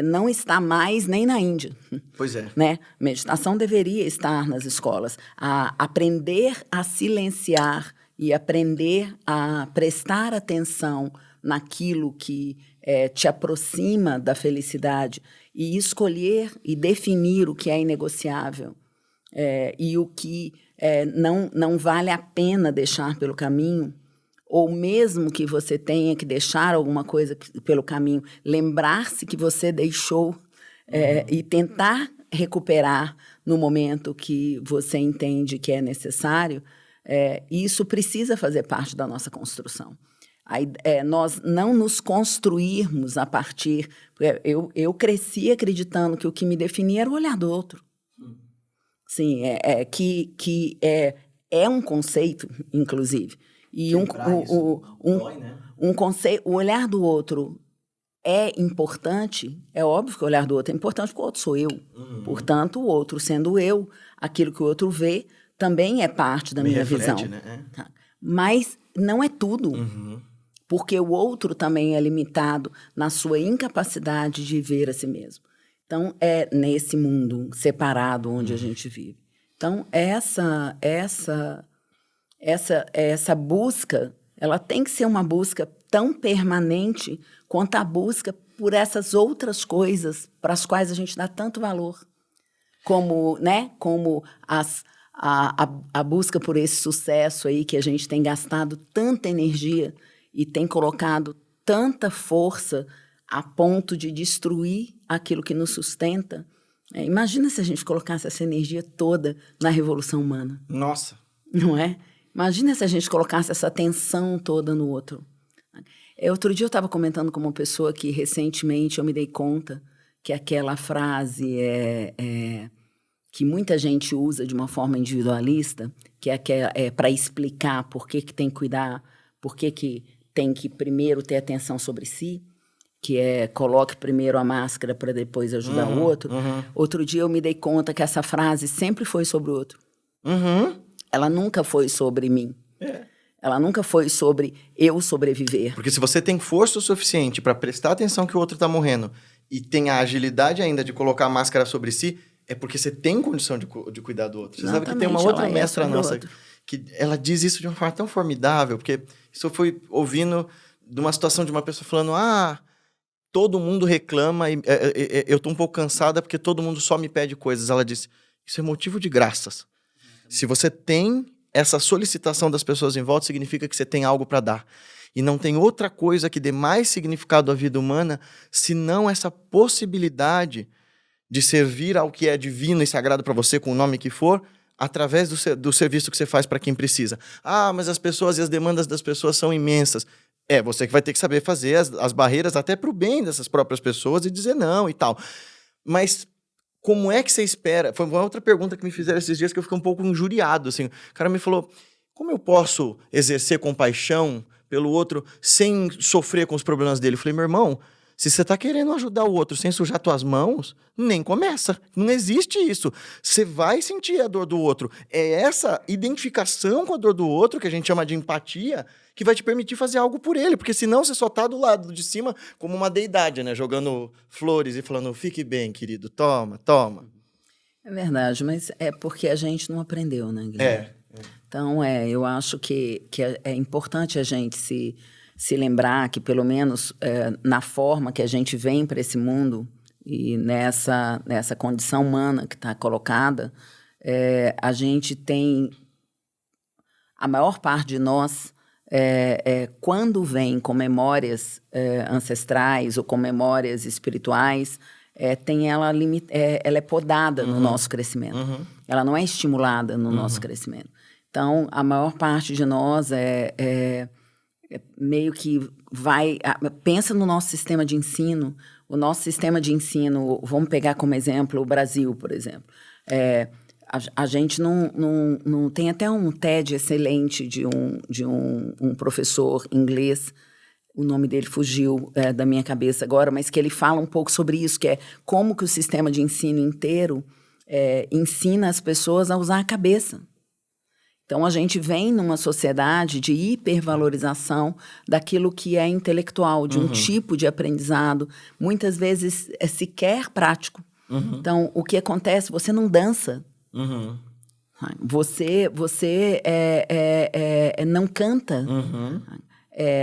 não está mais nem na Índia. Pois é. Né? Meditação deveria estar nas escolas. Aprender a silenciar e aprender a prestar atenção naquilo que te aproxima da felicidade e escolher e definir o que é inegociável e o que não vale a pena deixar pelo caminho, ou mesmo que você tenha que deixar alguma coisa pelo caminho, lembrar-se que você deixou e tentar recuperar no momento que você entende que é necessário, isso precisa fazer parte da nossa construção. Nós não nos construirmos a partir... Eu cresci acreditando que o que me definia era o olhar do outro. Sim, que é um conceito, inclusive. E dói, né? O olhar do outro é importante, é óbvio que o olhar do outro é importante porque o outro sou eu. Portanto, o outro sendo eu, aquilo que o outro vê também é parte da minha visão. Né? Mas não é tudo. Porque o outro também é limitado na sua incapacidade de ver a si mesmo. Então, é nesse mundo separado onde a gente vive. Então, essa busca, ela tem que ser uma busca tão permanente quanto a busca por essas outras coisas para as quais a gente dá tanto valor. Como a busca por esse sucesso aí que a gente tem gastado tanta energia e tem colocado tanta força a ponto de destruir aquilo que nos sustenta. Imagina se a gente colocasse essa energia toda na revolução humana. Nossa! Não é? Imagina se a gente colocasse essa tensão toda no outro. Outro dia eu estava comentando com uma pessoa que recentemente eu me dei conta que aquela frase que muita gente usa de uma forma individualista, que é para explicar por que tem que cuidar, por que tem que primeiro ter atenção sobre si, que coloque primeiro a máscara para depois ajudar o outro. Outro dia eu me dei conta que essa frase sempre foi sobre o outro. Ela nunca foi sobre mim. Ela nunca foi sobre eu sobreviver. Porque se você tem força o suficiente para prestar atenção que o outro está morrendo e tem a agilidade ainda de colocar a máscara sobre si, é porque você tem condição de cuidar do outro. Você sabe que tem uma outra mestra nossa que ela diz isso de uma forma tão formidável, porque isso eu fui ouvindo de uma situação de uma pessoa falando, todo mundo reclama e eu tô um pouco cansada porque todo mundo só me pede coisas. Ela disse, isso é motivo de graças. Se você tem essa solicitação das pessoas em volta, significa que você tem algo para dar. E não tem outra coisa que dê mais significado à vida humana senão essa possibilidade de servir ao que é divino e sagrado para você, com o nome que for, através do serviço que você faz para quem precisa. Ah, mas as pessoas e as demandas das pessoas são imensas. É você que vai ter que saber fazer as barreiras até para o bem dessas próprias pessoas e dizer não e tal. Mas como é que você espera? Foi uma outra pergunta que me fizeram esses dias que eu fiquei um pouco injuriado. Assim. O cara me falou, como eu posso exercer compaixão pelo outro sem sofrer com os problemas dele? Eu falei, meu irmão, se você está querendo ajudar o outro sem sujar tuas mãos, nem começa. Não existe isso. Você vai sentir a dor do outro. É essa identificação com a dor do outro, que a gente chama de empatia, que vai te permitir fazer algo por ele. Porque senão você só está do lado de cima como uma deidade, né? Jogando flores e falando, fique bem, querido, toma, toma. É verdade, mas é porque a gente não aprendeu, né, Guilherme? Então, eu acho que é importante a gente se lembrar que, pelo menos na forma que a gente vem para esse mundo e nessa condição humana que está colocada, a gente tem... A maior parte de nós, quando vem com memórias ancestrais ou com memórias espirituais, ela é podada no nosso crescimento. Ela não é estimulada no nosso crescimento. Então, a maior parte de nós meio que pensa no nosso sistema de ensino. O nosso sistema de ensino, vamos pegar como exemplo o Brasil, por exemplo. A gente não tem até um TED excelente de um professor inglês, o nome dele fugiu da minha cabeça agora, mas que ele fala um pouco sobre isso, que é como que o sistema de ensino inteiro ensina as pessoas a usar a cabeça. Então, a gente vem numa sociedade de hipervalorização daquilo que é intelectual, de um tipo de aprendizado, muitas vezes sequer prático. Então, o que acontece? Você não dança. Você não canta.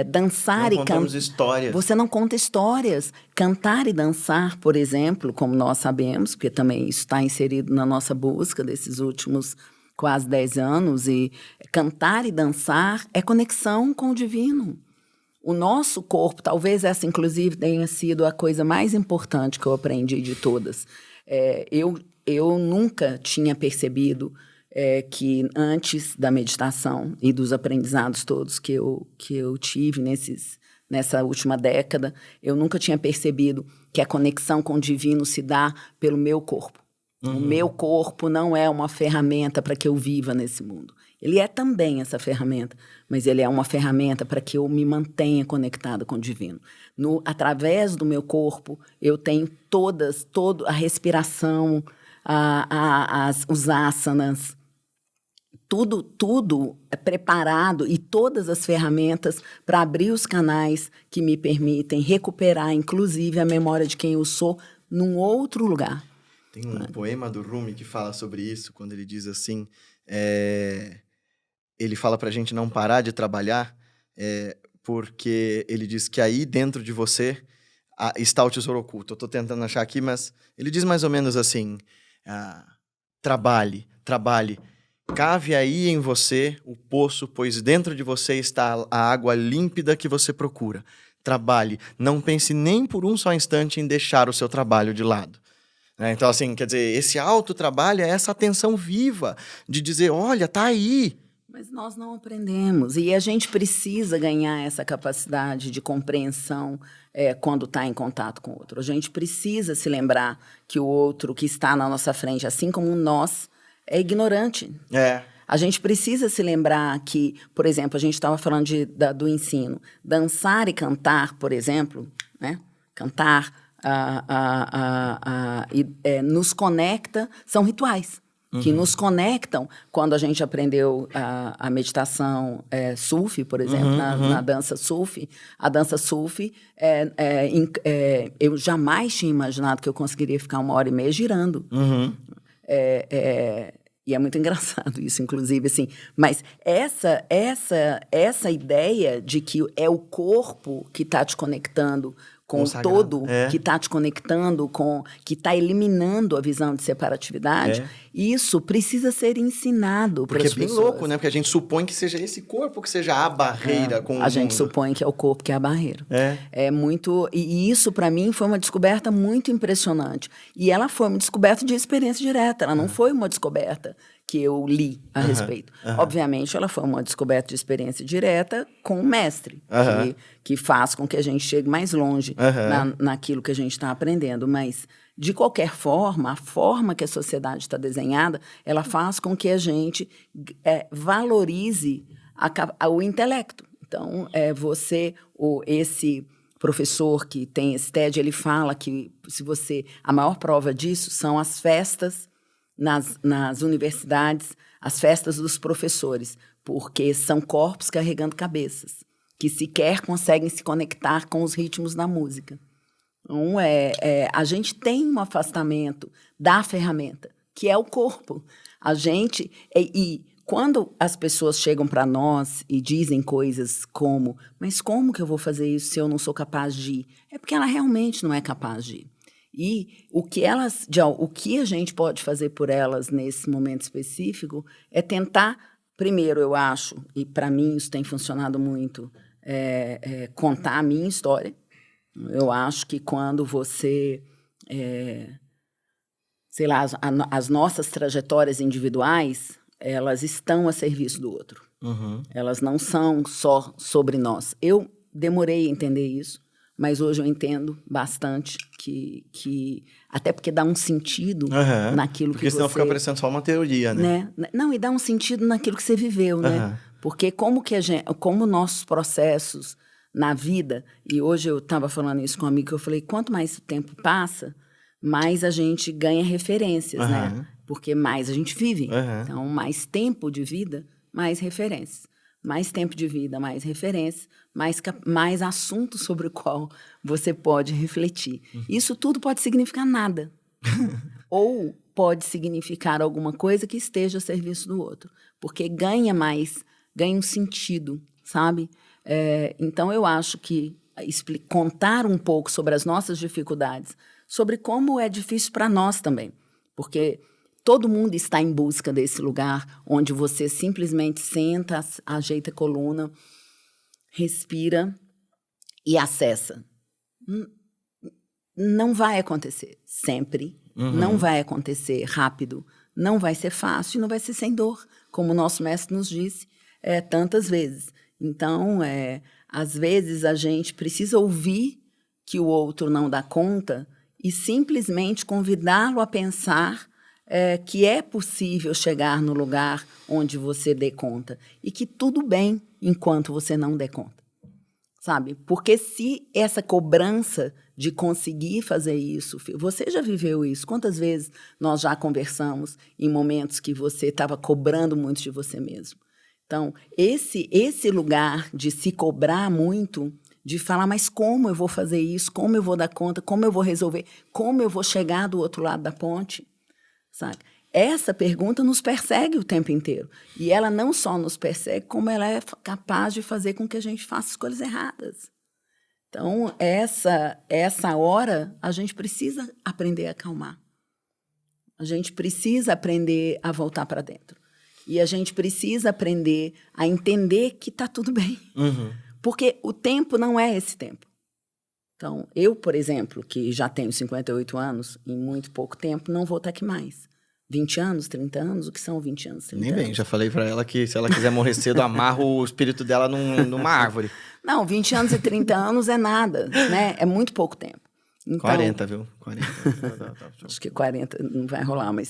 Dançar não e cantar. Histórias. Você não conta histórias. Cantar e dançar, por exemplo, como nós sabemos, porque também isso está inserido na nossa busca desses últimos quase 10 anos, e cantar e dançar é conexão com o divino. O nosso corpo, talvez essa inclusive tenha sido a coisa mais importante que eu aprendi de todas. Eu nunca tinha percebido que antes da meditação e dos aprendizados todos que eu tive nessa última década, eu nunca tinha percebido que a conexão com o divino se dá pelo meu corpo. O meu corpo não é uma ferramenta para que eu viva nesse mundo. Ele é também essa ferramenta, mas ele é uma ferramenta para que eu me mantenha conectada com o divino. Através do meu corpo, eu tenho toda a respiração, os asanas, tudo é preparado e todas as ferramentas para abrir os canais que me permitem recuperar, inclusive, a memória de quem eu sou num outro lugar. Tem um poema do Rumi que fala sobre isso, quando ele diz assim, ele fala pra gente não parar de trabalhar, porque ele diz que aí dentro de você está o tesouro oculto. Eu tô tentando achar aqui, mas ele diz mais ou menos assim, trabalhe, cave aí em você o poço, pois dentro de você está a água límpida que você procura. Trabalhe, não pense nem por um só instante em deixar o seu trabalho de lado. Então, assim, quer dizer, esse autotrabalho é essa atenção viva de dizer, olha, tá aí. Mas nós não aprendemos. E a gente precisa ganhar essa capacidade de compreensão quando está em contato com o outro. A gente precisa se lembrar que o outro que está na nossa frente, assim como nós, é ignorante. A gente precisa se lembrar que, por exemplo, a gente estava falando do ensino. Dançar e cantar, por exemplo, né? Cantar... nos conecta, são rituais que nos conectam. Quando a gente aprendeu a meditação Sufi, por exemplo, na dança Sufi, a dança Sufi, eu jamais tinha imaginado que eu conseguiria ficar 1h30 girando. E é muito engraçado isso, inclusive, assim. Mas essa ideia de que é o corpo que está te conectando com o sagrado. todo, que está te conectando, que está eliminando a visão de separatividade, isso precisa ser ensinado para as pessoas. Porque é bem louco, né? Porque a gente supõe que seja esse corpo que seja a barreira com o mundo. A gente supõe que é o corpo que é a barreira. É muito... E isso, para mim, foi uma descoberta muito impressionante. E ela foi uma descoberta de experiência direta. Ela não foi uma descoberta que eu li a respeito. Obviamente, ela foi uma descoberta de experiência direta com o mestre, que faz com que a gente chegue mais longe naquilo que a gente está aprendendo. Mas, de qualquer forma, a forma que a sociedade está desenhada, ela faz com que a gente valorize o intelecto. Então, esse professor que tem esse TED, ele fala que a maior prova disso são as festas nas universidades, as festas dos professores, porque são corpos carregando cabeças, que sequer conseguem se conectar com os ritmos da música. Então, a gente tem um afastamento da ferramenta, que é o corpo. E quando as pessoas chegam para nós e dizem coisas como, mas como que eu vou fazer isso se eu não sou capaz de ir? É porque ela realmente não é capaz de ir. E o que a gente pode fazer por elas nesse momento específico é tentar, primeiro, eu acho, e para mim isso tem funcionado muito, contar a minha história. Eu acho que quando você, sei lá, as nossas trajetórias individuais, elas estão a serviço do outro. Elas não são só sobre nós. Eu demorei a entender isso. Mas hoje eu entendo bastante que até porque dá um sentido naquilo porque que você... Porque senão fica parecendo só uma teoria, né? Não, e dá um sentido naquilo que você viveu, né? Porque como nossos processos na vida... E hoje eu estava falando isso com um amigo, que eu falei, quanto mais o tempo passa, mais a gente ganha referências, né? Porque mais a gente vive. Então, mais tempo de vida, mais referências. Mais tempo de vida, mais referências, mais assunto sobre o qual você pode refletir. Isso tudo pode significar nada. Ou pode significar alguma coisa que esteja a serviço do outro. Porque ganha um sentido, sabe? Então, eu acho que contar um pouco sobre as nossas dificuldades, sobre como é difícil para nós também. Porque... todo mundo está em busca desse lugar onde você simplesmente senta, ajeita a coluna, respira e acessa. Não vai acontecer sempre, não vai acontecer rápido, não vai ser fácil e não vai ser sem dor, como o nosso mestre nos disse tantas vezes. Então, às vezes a gente precisa ouvir que o outro não dá conta e simplesmente convidá-lo a pensar que é possível chegar no lugar onde você dê conta e que tudo bem enquanto você não dê conta, sabe? Porque se essa cobrança de conseguir fazer isso, você já viveu isso? Quantas vezes nós já conversamos em momentos que você estava cobrando muito de você mesmo? Então, esse lugar de se cobrar muito, de falar, mas como eu vou fazer isso? Como eu vou dar conta? Como eu vou resolver? Como eu vou chegar do outro lado da ponte? Sabe? Essa pergunta nos persegue o tempo inteiro. E ela não só nos persegue, como ela é capaz de fazer com que a gente faça escolhas erradas. Então, essa hora, a gente precisa aprender a acalmar. A gente precisa aprender a voltar para dentro. E a gente precisa aprender a entender que está tudo bem. Porque o tempo não é esse tempo. Então, eu, por exemplo, que já tenho 58 anos, em muito pouco tempo, não vou estar aqui mais. 20 anos, 30 anos, o que são 20 anos, 30 Nem anos? bem, já falei pra ela que se ela quiser morrer cedo, amarra o espírito dela numa árvore. Não, 20 anos e 30 anos é nada, né? É muito pouco tempo. Então, 40, viu? 40. Acho que 40 não vai rolar, mas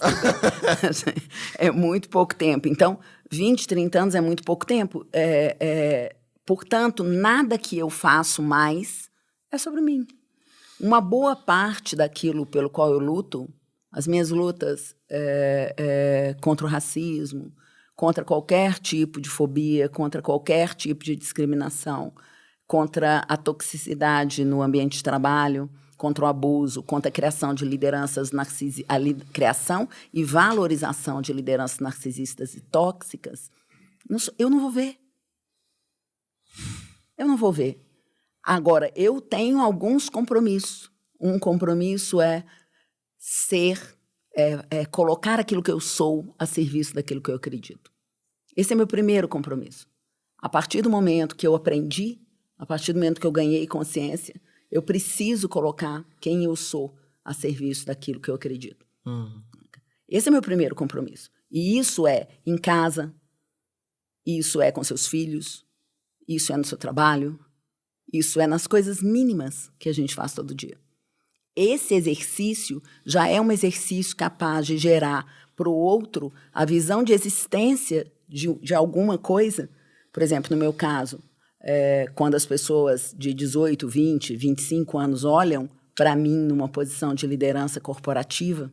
é muito pouco tempo. Então, 20, 30 anos é muito pouco tempo. Portanto, nada que eu faço mais é sobre mim. Uma boa parte daquilo pelo qual eu luto, as minhas lutas contra o racismo, contra qualquer tipo de fobia, contra qualquer tipo de discriminação, contra a toxicidade no ambiente de trabalho, contra o abuso, contra a criação de lideranças criação e valorização de lideranças narcisistas e tóxicas, eu não vou ver. Eu não vou ver. Agora, eu tenho alguns compromissos. Um compromisso é colocar aquilo que eu sou a serviço daquilo que eu acredito. Esse é meu primeiro compromisso. A partir do momento que eu aprendi, a partir do momento que eu ganhei consciência, eu preciso colocar quem eu sou a serviço daquilo que eu acredito. Esse é meu primeiro compromisso. E isso é em casa, isso é com seus filhos, isso é no seu trabalho, isso é nas coisas mínimas que a gente faz todo dia. Esse exercício já é um exercício capaz de gerar para o outro a visão de existência de alguma coisa. Por exemplo, no meu caso, quando as pessoas de 18, 20, 25 anos olham para mim numa posição de liderança corporativa,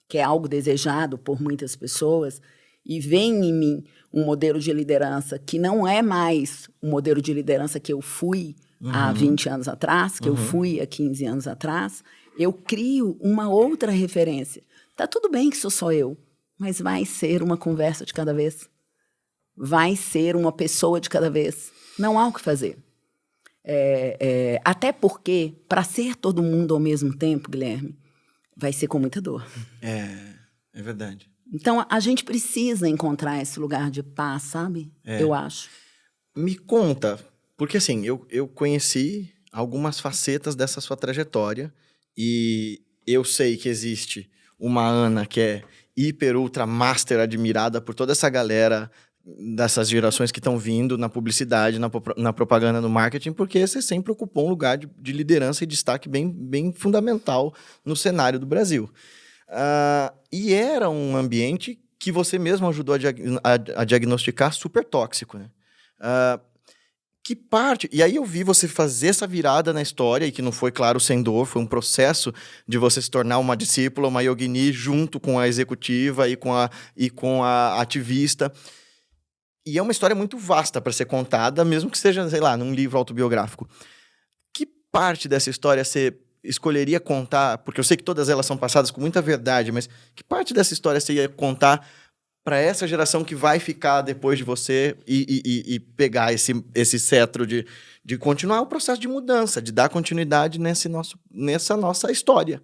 que é algo desejado por muitas pessoas, e veem em mim um modelo de liderança que não é mais o modelo de liderança que eu fui há 20 anos atrás, que eu fui há 15 anos atrás, eu crio uma outra referência. Tá tudo bem que sou só eu, mas vai ser uma conversa de cada vez. Vai ser uma pessoa de cada vez. Não há o que fazer. Até porque, para ser todo mundo ao mesmo tempo, Guilherme, vai ser com muita dor. É verdade. Então, a gente precisa encontrar esse lugar de paz, sabe? Eu acho. Me conta, porque assim, eu conheci algumas facetas dessa sua trajetória e eu sei que existe uma Ana que é hiper, ultra, master admirada por toda essa galera dessas gerações que estão vindo na publicidade, na propaganda, no marketing, porque você sempre ocupou um lugar de liderança e destaque bem fundamental no cenário do Brasil. E era um ambiente que você mesmo ajudou a diagnosticar super tóxico, né? Que parte... E aí eu vi você fazer essa virada na história, e que não foi, claro, sem dor, foi um processo de você se tornar uma discípula, uma yogini, junto com a executiva e com a ativista. E é uma história muito vasta para ser contada, mesmo que seja, sei lá, num livro autobiográfico. Que parte dessa história você escolheria contar? Porque eu sei que todas elas são passadas com muita verdade, mas que parte dessa história você ia contar para essa geração que vai ficar depois de você e pegar esse cetro de continuar o processo de mudança, de dar continuidade nessa nossa história?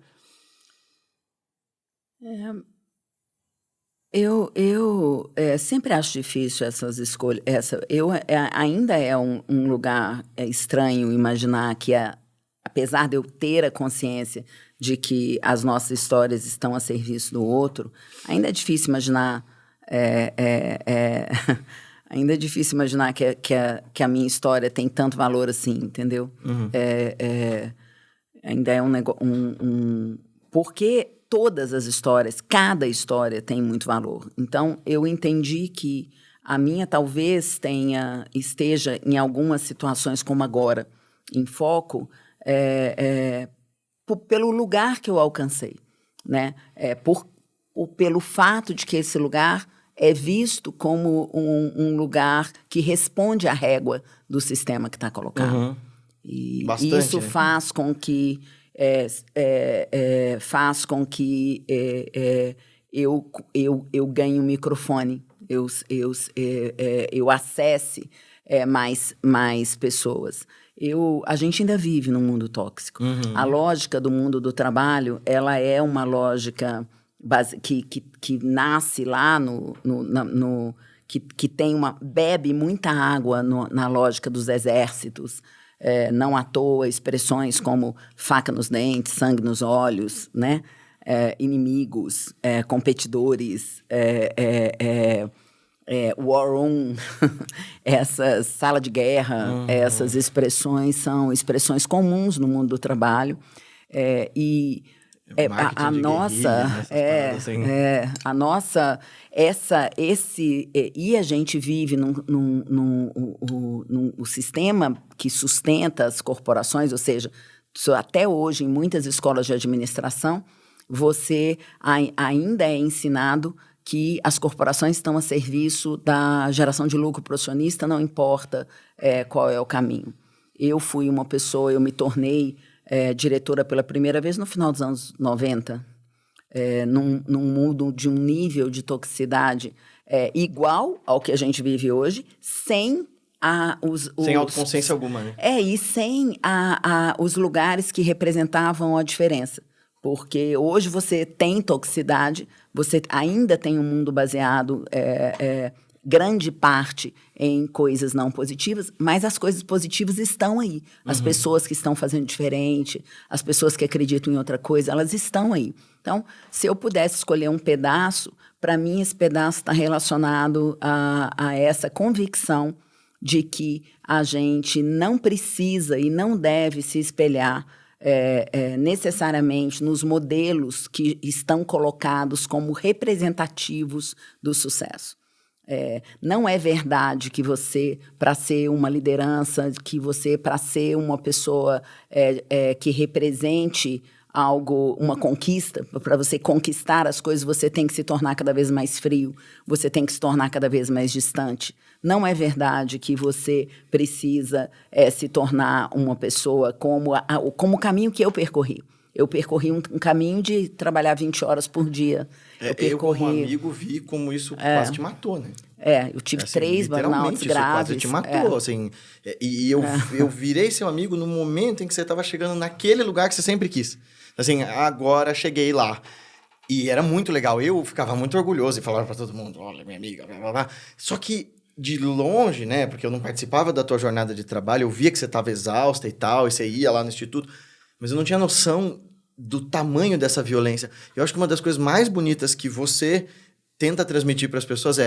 Eu sempre acho difícil essas escolhas. Ainda é um lugar estranho imaginar que, apesar de eu ter a consciência de que as nossas histórias estão a serviço do outro, ainda é difícil imaginar. Ainda é difícil imaginar que a minha história tem tanto valor assim, entendeu? Ainda é um negócio. Porque todas as histórias, cada história tem muito valor. Então, eu entendi que a minha talvez esteja em algumas situações como agora, em foco, pelo lugar que eu alcancei, né? Pelo fato de que esse lugar é visto como um lugar que responde à régua do sistema que está colocado. E bastante, isso, né? faz com que eu ganhe um microfone, eu acesse mais pessoas. A gente ainda vive num mundo tóxico. A lógica do mundo do trabalho, ela é uma lógica que nasce lá que bebe muita água na lógica dos exércitos. Não à toa, expressões como faca nos dentes, sangue nos olhos, né? Inimigos, competidores, war room, essa sala de guerra, essas expressões são expressões comuns no mundo do trabalho. E a gente vive o sistema que sustenta as corporações, ou seja, até hoje em muitas escolas de administração, você ainda é ensinado que as corporações estão a serviço da geração de lucro para o acionista, não importa qual é o caminho. Eu fui uma pessoa, eu me tornei diretora pela primeira vez no final dos anos 90, num mundo de um nível de toxicidade igual ao que a gente vive hoje, sem Sem autoconsciência alguma, né? E sem os lugares que representavam a diferença. Porque hoje você tem toxicidade, você ainda tem um mundo baseado, grande parte, em coisas não positivas, mas as coisas positivas estão aí. As pessoas que estão fazendo diferente, as pessoas que acreditam em outra coisa, elas estão aí. Então, se eu pudesse escolher um pedaço, para mim esse pedaço está relacionado a essa convicção de que a gente não precisa e não deve se espelhar necessariamente nos modelos que estão colocados como representativos do sucesso. Não é verdade que você, para ser uma liderança, que você, para ser uma pessoa que represente algo, uma conquista, para você conquistar as coisas, você tem que se tornar cada vez mais frio, você tem que se tornar cada vez mais distante. Não é verdade que você precisa se tornar uma pessoa como o caminho que eu percorri. Eu percorri um caminho de trabalhar 20 horas por dia. Eu como amigo, vi como isso quase te matou, né? Eu tive 3 burnouts graves. Quase te matou, assim. E eu virei seu amigo no momento em que você estava chegando naquele lugar que você sempre quis. Assim, agora cheguei lá. E era muito legal. Eu ficava muito orgulhoso e falava para todo mundo, olha, minha amiga, blá, blá, blá. Só que de longe, né, porque eu não participava da tua jornada de trabalho, eu via que você estava exausta e tal, e você ia lá no instituto, mas eu não tinha noção do tamanho dessa violência. Eu acho que uma das coisas mais bonitas que você tenta transmitir para as pessoas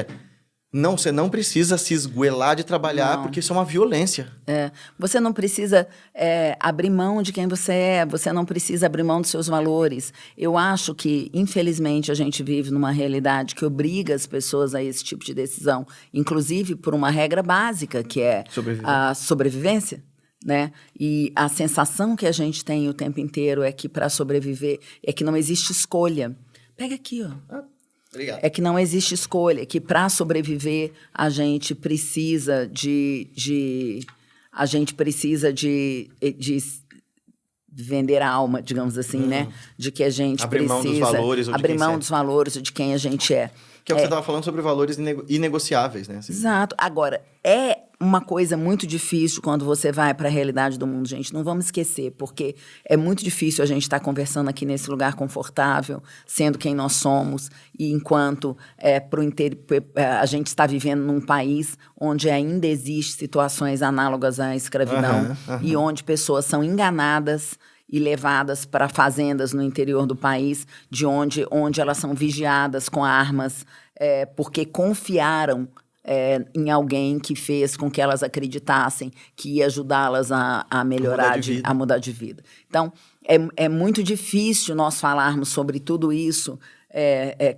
você não precisa se esguelar de trabalhar, porque isso é uma violência. Você não precisa abrir mão de quem você é, você não precisa abrir mão dos seus valores. Eu acho que, infelizmente, a gente vive numa realidade que obriga as pessoas a esse tipo de decisão, inclusive por uma regra básica, que é a sobrevivência. Né? E a sensação que a gente tem o tempo inteiro é que, para sobreviver, é que não existe escolha. Pega aqui, ó. Obrigado. É que não existe escolha, que para sobreviver a gente precisa de vender a alma, digamos assim, né? De que a gente abrir mão dos valores, abrir mão dos valores de quem a gente é. Que é o que você estava falando sobre valores inegociáveis, né? Assim. Exato. Agora, é uma coisa muito difícil quando você vai para a realidade do mundo, gente. Não vamos esquecer, porque é muito difícil a gente estar conversando aqui nesse lugar confortável, sendo quem nós somos, e enquanto a gente está vivendo num país onde ainda existem situações análogas à escravidão e onde pessoas são enganadas e levadas para fazendas no interior do país, onde elas são vigiadas com armas, porque confiaram em alguém que fez com que elas acreditassem que ia ajudá-las a melhorar, a mudar de vida. Então, é muito difícil nós falarmos sobre tudo isso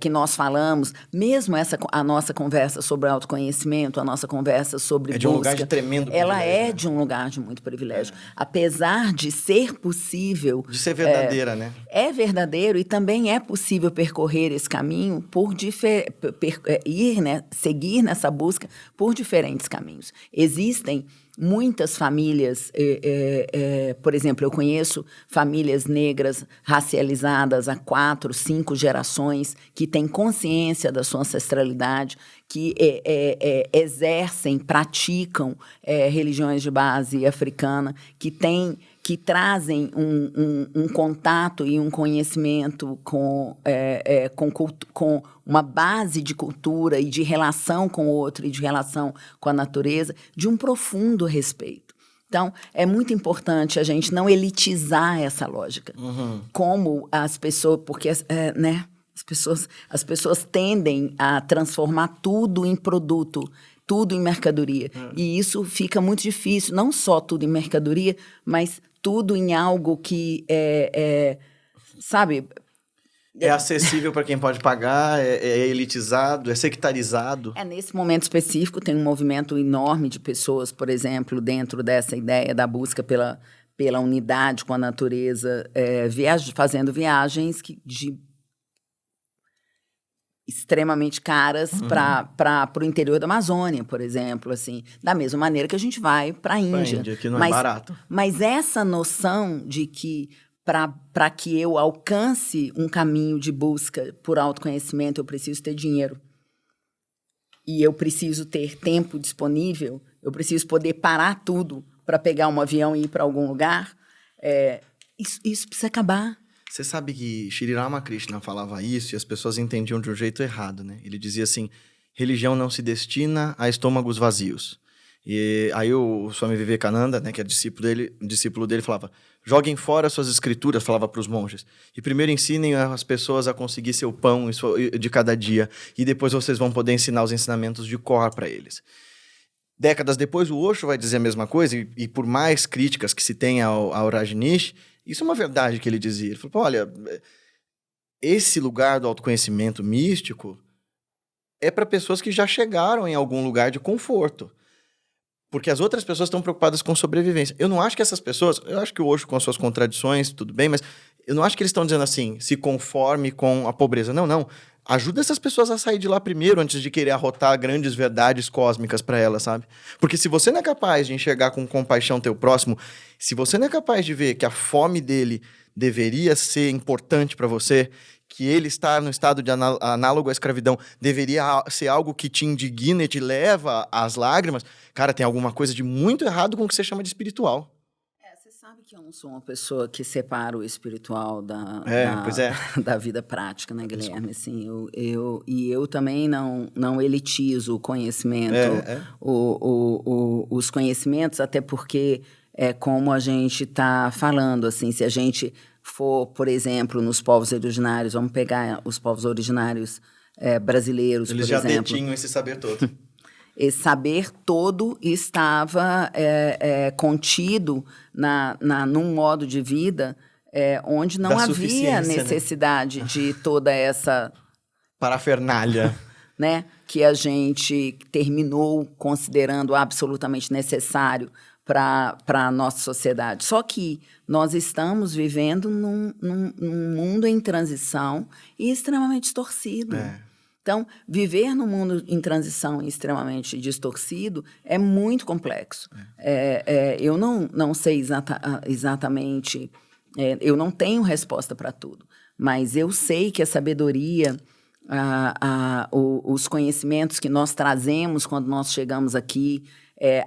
que nós falamos, mesmo a nossa conversa sobre autoconhecimento, a nossa conversa sobre busca, de um lugar de tremendo privilégio. Ela é de um lugar de muito privilégio. Apesar de ser possível... De ser verdadeira, né? É verdadeiro e também é possível percorrer esse caminho seguir nessa busca por diferentes caminhos. Existem muitas famílias, por exemplo, eu conheço famílias negras racializadas há 4, 5 gerações que têm consciência da sua ancestralidade, que exercem, praticam religiões de base africana, que trazem um contato e um conhecimento com uma base de cultura e de relação com o outro e de relação com a natureza, de um profundo respeito. Então, é muito importante a gente não elitizar essa lógica. Como as pessoas... Porque, as pessoas tendem a transformar tudo em produto, tudo em mercadoria. E isso fica muito difícil. Não só tudo em mercadoria, mas tudo em algo que sabe... É acessível para quem pode pagar, é elitizado, é sectarizado. Nesse momento específico, tem um movimento enorme de pessoas, por exemplo, dentro dessa ideia da busca pela unidade com a natureza, fazendo viagens extremamente caras para o interior da Amazônia, por exemplo, assim, da mesma maneira que a gente vai para a Índia. Que não é barato. Mas essa noção de que para que eu alcance um caminho de busca por autoconhecimento, eu preciso ter dinheiro. E eu preciso ter tempo disponível. eu preciso poder parar tudo para pegar um avião e ir para algum lugar. Isso precisa acabar. Você sabe que Sri Ramakrishna falava isso e as pessoas entendiam de um jeito errado, né? Ele dizia assim, religião não se destina a estômagos vazios. E aí o Swami Vivekananda, né, que é discípulo dele, falava, joguem fora suas escrituras, falava para os monges, e primeiro ensinem as pessoas a conseguir seu pão de cada dia, e depois vocês vão poder ensinar os ensinamentos de cor para eles. Décadas depois, o Osho vai dizer a mesma coisa, e por mais críticas que se tenha ao Rajneesh, isso é uma verdade que ele dizia. Ele falou, olha, esse lugar do autoconhecimento místico é para pessoas que já chegaram em algum lugar de conforto. Porque as outras pessoas estão preocupadas com sobrevivência. Eu não acho que essas pessoas... Eu acho que o Osho, com as suas contradições, tudo bem, mas eu não acho que eles estão dizendo assim, se conforme com a pobreza. Não. Ajuda essas pessoas a sair de lá primeiro, antes de querer arrotar grandes verdades cósmicas para elas, sabe? Porque se você não é capaz de enxergar com compaixão teu próximo, se você não é capaz de ver que a fome dele deveria ser importante para você, que ele estar no estado de análogo à escravidão deveria ser algo que te indigna e te leva às lágrimas, cara, tem alguma coisa de muito errado com o que você chama de espiritual. Você sabe que eu não sou uma pessoa que separa o espiritual da vida prática, né, Guilherme? Assim, eu também não elitizo o conhecimento, os conhecimentos, até porque é como a gente está falando, assim, se a gente for, por exemplo, nos povos originários, vamos pegar os povos originários brasileiros, eles por exemplo. Eles já detinham esse saber todo. Esse saber todo estava contido num modo de vida onde não havia necessidade, né, de toda essa parafernália, né, que a gente terminou considerando absolutamente necessário para a nossa sociedade. Só que nós estamos vivendo num mundo em transição e extremamente distorcido. Então, viver num mundo em transição e extremamente distorcido é muito complexo. Eu não sei exatamente, eu não tenho resposta para tudo, mas eu sei que a sabedoria, os conhecimentos que nós trazemos quando nós chegamos aqui,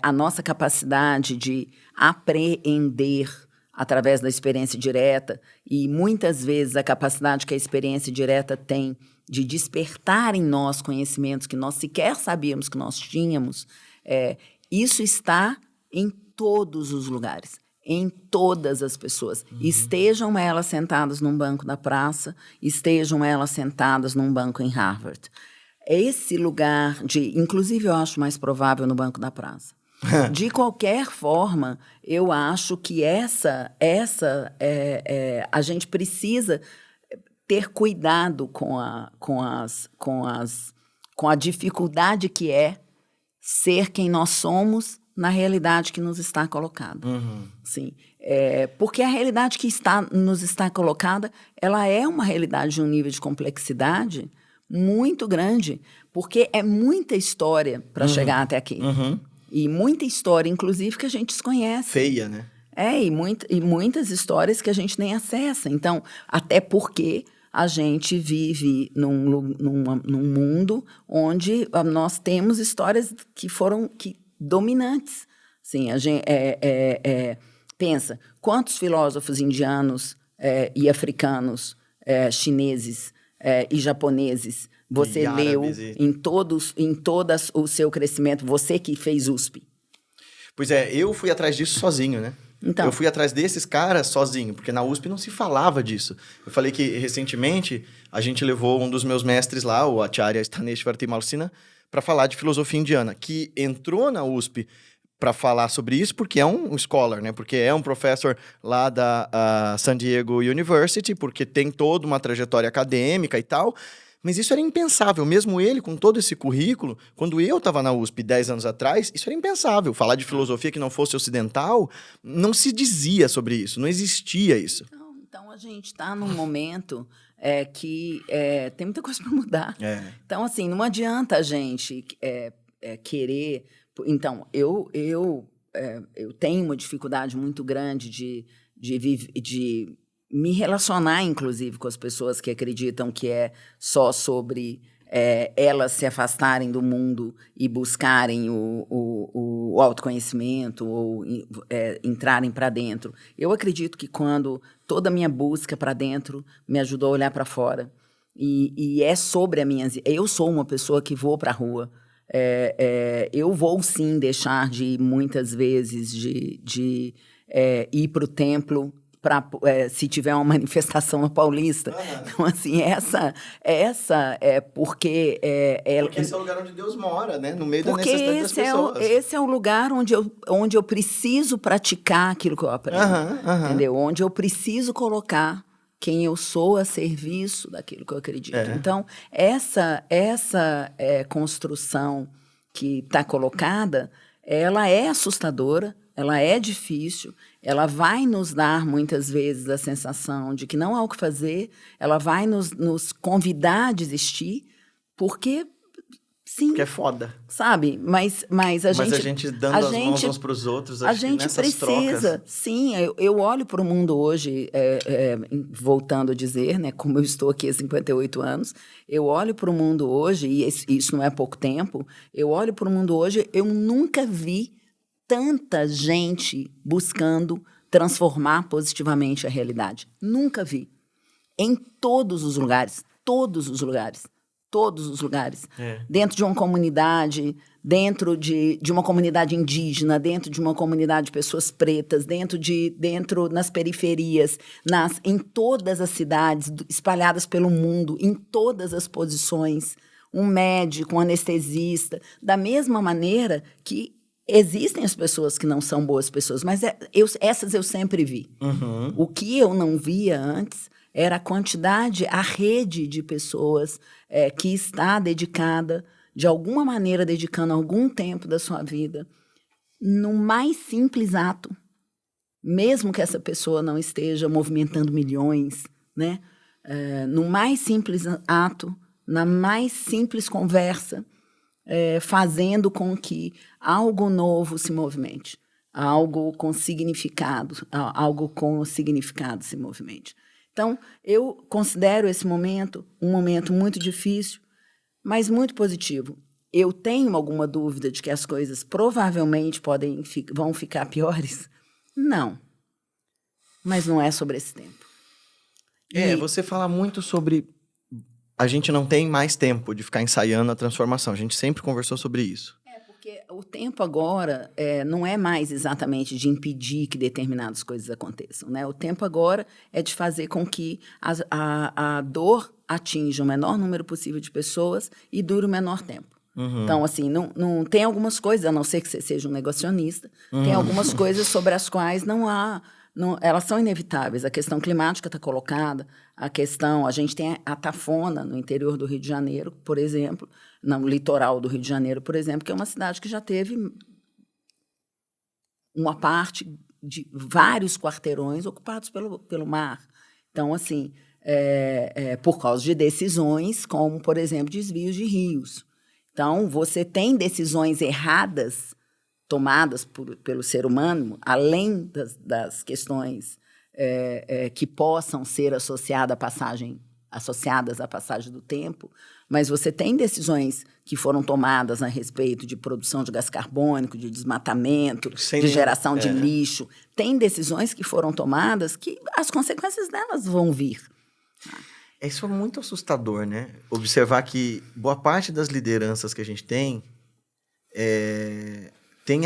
a nossa capacidade de apreender através da experiência direta e, muitas vezes, a capacidade que a experiência direta tem de despertar em nós conhecimentos que nós sequer sabíamos que nós tínhamos, isso está em todos os lugares, em todas as pessoas. Estejam elas sentadas num banco da praça, estejam elas sentadas num banco em Harvard. Esse lugar inclusive eu acho mais provável no banco da praça. De qualquer forma, eu acho que a gente precisa ter cuidado com a dificuldade que é ser quem nós somos na realidade que nos está colocada. Sim. Porque a realidade que nos está colocada, ela é uma realidade de um nível de complexidade muito grande, porque é muita história para chegar até aqui. E muita história, inclusive, que a gente desconhece. Feia, né? E muitas histórias que a gente nem acessa. Então, até porque a gente vive num mundo onde nós temos histórias que foram dominantes. Sim, a gente, pensa, quantos filósofos indianos e africanos, chineses e japoneses você leu em todo o seu crescimento, você que fez USP? Pois eu fui atrás disso sozinho, né? Então, eu fui atrás desses caras sozinho, porque na USP não se falava disso. Eu falei que, recentemente, a gente levou um dos meus mestres lá, o Acharya Staneshwar Timalsina, para falar de filosofia indiana, que entrou na USP para falar sobre isso porque é um scholar, né? Porque é um professor lá da San Diego University, porque tem toda uma trajetória acadêmica e tal. Mas isso era impensável, mesmo ele com todo esse currículo, quando eu estava na USP 10 anos atrás, isso era impensável. Falar de filosofia que não fosse ocidental, não se dizia sobre isso, não existia isso. Então a gente está num momento que tem muita coisa para mudar. Então, assim, não adianta a gente querer... Então, eu tenho uma dificuldade muito grande de me relacionar, inclusive, com as pessoas que acreditam que é só sobre elas se afastarem do mundo e buscarem o autoconhecimento ou entrarem para dentro. Eu acredito que quando toda a minha busca para dentro me ajudou a olhar para fora, e é sobre a minha... Eu sou uma pessoa que vou para a rua. Eu vou, sim, deixar de, muitas vezes, de ir para o templo se tiver uma manifestação na Paulista. Então, assim, essa é porque... porque esse é o lugar onde Deus mora, né? No meio da porque necessidade das pessoas. Esse é o lugar onde eu preciso praticar aquilo que eu aprendo. Entendeu? Onde eu preciso colocar quem eu sou a serviço daquilo que eu acredito. Então, essa construção que está colocada, ela é assustadora, ela é difícil, ela vai nos dar, muitas vezes, a sensação de que não há o que fazer, ela vai nos convidar a desistir, porque... Sim. Porque é foda. Sabe? Mas a gente dando as mãos uns para os outros, a gente precisa. Trocas... Sim, eu olho para o mundo hoje, voltando a dizer, né, como eu estou aqui há 58 anos, eu olho para o mundo hoje, e isso não é pouco tempo, eu olho para o mundo hoje, eu nunca vi tanta gente buscando transformar positivamente a realidade. Nunca vi. Em todos os lugares, todos os lugares. Todos os lugares. Dentro de uma comunidade, dentro de uma comunidade indígena, dentro de uma comunidade de pessoas pretas, dentro nas periferias, em todas as cidades, espalhadas pelo mundo, em todas as posições, um médico, um anestesista, da mesma maneira que existem as pessoas que não são boas pessoas, mas essas eu sempre vi. O que eu não via antes era a quantidade, a rede de pessoas que está dedicada, de alguma maneira, dedicando algum tempo da sua vida, no mais simples ato, mesmo que essa pessoa não esteja movimentando milhões, né? No mais simples ato, na mais simples conversa, fazendo com que algo novo se movimente, algo com significado se movimente. Então, eu considero esse momento um momento muito difícil, mas muito positivo. Eu tenho alguma dúvida de que as coisas provavelmente vão ficar piores? Não. Mas não é sobre esse tempo. Você fala muito sobre... A gente não tem mais tempo de ficar ensaiando a transformação. A gente sempre conversou sobre isso. Porque o tempo agora não é mais exatamente de impedir que determinadas coisas aconteçam, né? O tempo agora é de fazer com que a dor atinja o menor número possível de pessoas e dure o menor tempo. Então, assim, não tem algumas coisas, a não ser que você seja um negacionista, tem algumas coisas sobre as quais elas são inevitáveis. A questão climática está colocada, a gente tem a Tafona, no interior do Rio de Janeiro, por exemplo, no litoral do Rio de Janeiro, por exemplo, que é uma cidade que já teve uma parte de vários quarteirões ocupados pelo mar. Então, assim, por causa de decisões como, por exemplo, desvios de rios. Então, você tem decisões erradas tomadas pelo ser humano, além das questões que possam ser associadas à passagem do tempo, mas você tem decisões que foram tomadas a respeito de produção de gás carbônico, de desmatamento, de geração de lixo. Tem decisões que foram tomadas que as consequências delas vão vir. Isso é muito assustador, né? Observar que boa parte das lideranças que a gente tem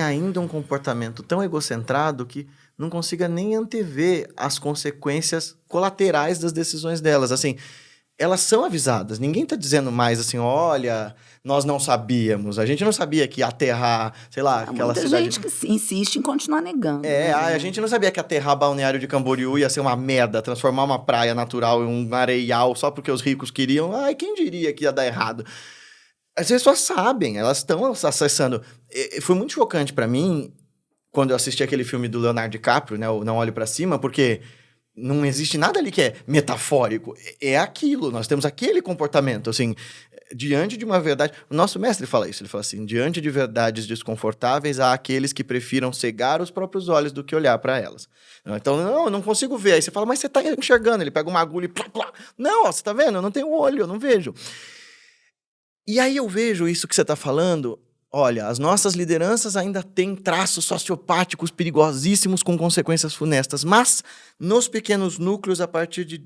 ainda um comportamento tão egocentrado que não consiga nem antever as consequências colaterais das decisões delas. Assim, elas são avisadas. Ninguém está dizendo mais assim, olha, nós não sabíamos. A gente não sabia que aterrar, sei lá, aquela cidade... Muita gente que insiste em continuar negando. A gente não sabia que aterrar Balneário de Camboriú ia ser uma merda, transformar uma praia natural em um areial só porque os ricos queriam. Ai, quem diria que ia dar errado? As pessoas sabem, elas estão acessando. Foi muito chocante para mim quando eu assisti aquele filme do Leonardo DiCaprio, né, o Não Olhe Para Cima, porque não existe nada ali que é metafórico. É aquilo, nós temos aquele comportamento, assim, diante de uma verdade... O nosso mestre fala isso, ele fala assim, diante de verdades desconfortáveis, há aqueles que prefiram cegar os próprios olhos do que olhar para elas. Então, eu não consigo ver. Aí você fala, mas você tá enxergando. Ele pega uma agulha e... Plá, plá. Não, você tá vendo? Eu não tenho olho, eu não vejo. E aí eu vejo isso que você está falando. Olha, as nossas lideranças ainda têm traços sociopáticos perigosíssimos com consequências funestas, mas nos pequenos núcleos, a partir de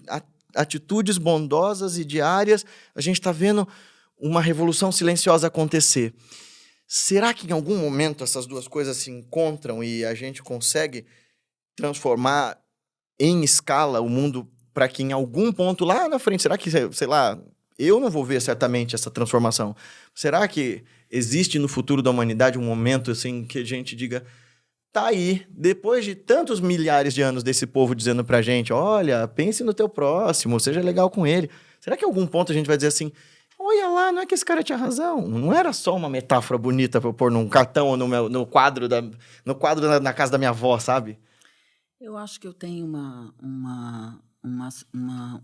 atitudes bondosas e diárias, a gente está vendo uma revolução silenciosa acontecer. Será que em algum momento essas duas coisas se encontram e a gente consegue transformar em escala o mundo para que em algum ponto lá na frente, será que, sei lá, eu não vou ver certamente essa transformação. Será que existe no futuro da humanidade um momento assim que a gente diga, tá aí, depois de tantos milhares de anos desse povo dizendo pra gente, olha, pense no teu próximo, seja legal com ele. Será que em algum ponto a gente vai dizer assim, olha lá, não é que esse cara tinha razão, não era só uma metáfora bonita pra eu pôr num cartão ou no quadro na casa da minha avó, sabe? Eu acho que eu tenho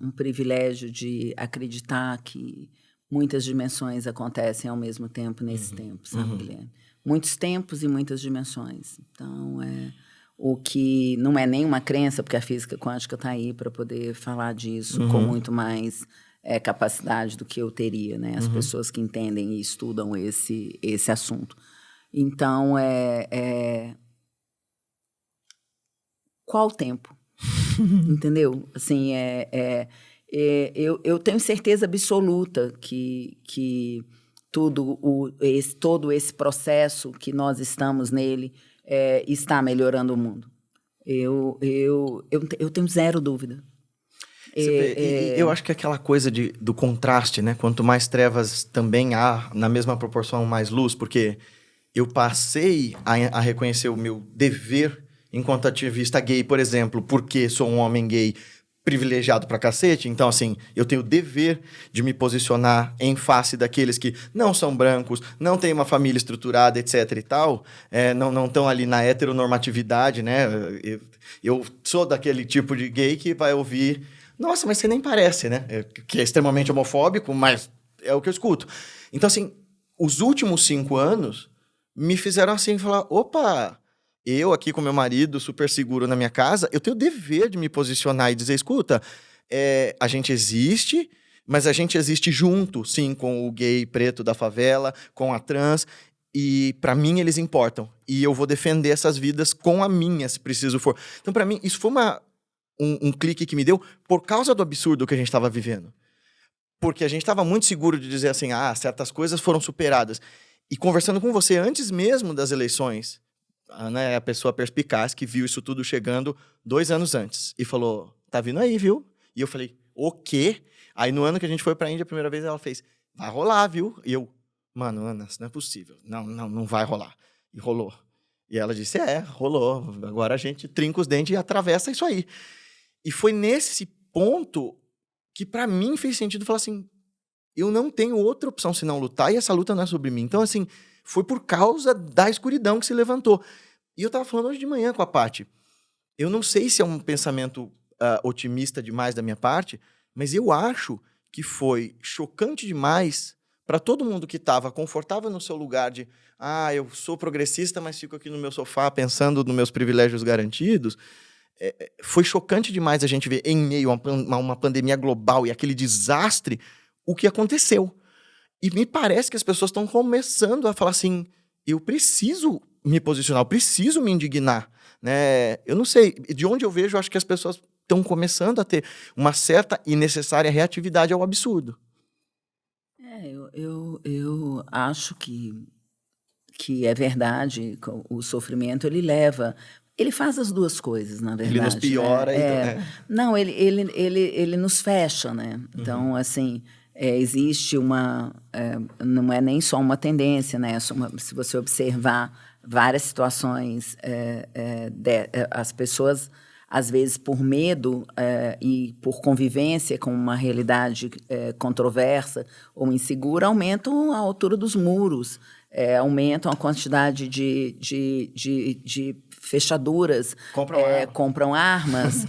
um privilégio de acreditar que muitas dimensões acontecem ao mesmo tempo nesse tempo, sabe, Guilherme? Muitos tempos e muitas dimensões. Então, o que não é nenhuma crença, porque a física quântica está aí para poder falar disso com muito mais capacidade do que eu teria, né? As pessoas que entendem e estudam esse assunto. Então, qual o tempo? Entendeu? Assim, eu tenho certeza absoluta que todo esse processo que nós estamos nele está melhorando o mundo. Eu tenho zero dúvida. Eu acho que aquela coisa do contraste, né? Quanto mais trevas também há, na mesma proporção, mais luz, porque eu passei a reconhecer o meu dever enquanto ativista gay, por exemplo, porque sou um homem gay privilegiado pra cacete, então, assim, eu tenho o dever de me posicionar em face daqueles que não são brancos, não têm uma família estruturada, etc e tal, não estão ali na heteronormatividade, né? Eu sou daquele tipo de gay que vai ouvir, nossa, mas você nem parece, né? Que é extremamente homofóbico, mas é o que eu escuto. Então, assim, os últimos 5 anos me fizeram, assim, falar, opa... Eu aqui com meu marido, super seguro na minha casa, eu tenho o dever de me posicionar e dizer, escuta, a gente existe, mas a gente existe junto, sim, com o gay preto da favela, com a trans, e para mim eles importam. E eu vou defender essas vidas com a minha, se preciso for. Então, para mim, isso foi um clique que me deu por causa do absurdo que a gente estava vivendo. Porque a gente estava muito seguro de dizer assim, certas coisas foram superadas. E conversando com você antes mesmo das eleições, a Ana é a pessoa perspicaz que viu isso tudo chegando 2 anos antes. E falou, tá vindo aí, viu? E eu falei, o quê? Aí no ano que a gente foi pra Índia a primeira vez, ela fez, vai rolar, viu? E eu, mano, Ana, isso não é possível. Não vai rolar. E rolou. E ela disse, rolou. Agora a gente trinca os dentes e atravessa isso aí. E foi nesse ponto que pra mim fez sentido falar assim, eu não tenho outra opção senão lutar e essa luta não é sobre mim. Então, assim... Foi por causa da escuridão que se levantou. E eu estava falando hoje de manhã com a Paty. Eu não sei se é um pensamento otimista demais da minha parte, mas eu acho que foi chocante demais para todo mundo que estava confortável no seu lugar de eu sou progressista, mas fico aqui no meu sofá pensando nos meus privilégios garantidos. Foi chocante demais a gente ver em meio a uma pandemia global e aquele desastre o que aconteceu. E me parece que as pessoas estão começando a falar assim, eu preciso me posicionar, eu preciso me indignar, né? Eu não sei, de onde eu vejo, eu acho que as pessoas estão começando a ter uma certa e necessária reatividade ao absurdo. Eu acho que é verdade, o sofrimento ele faz as duas coisas, na verdade. Ele nos piora. Não, ele nos fecha, né? Então, assim... existe não é nem só uma tendência, né? Se você observar várias situações, as pessoas, às vezes, por medo e por convivência com uma realidade controversa ou insegura, aumentam a altura dos muros, aumentam a quantidade de fechaduras, compram armas,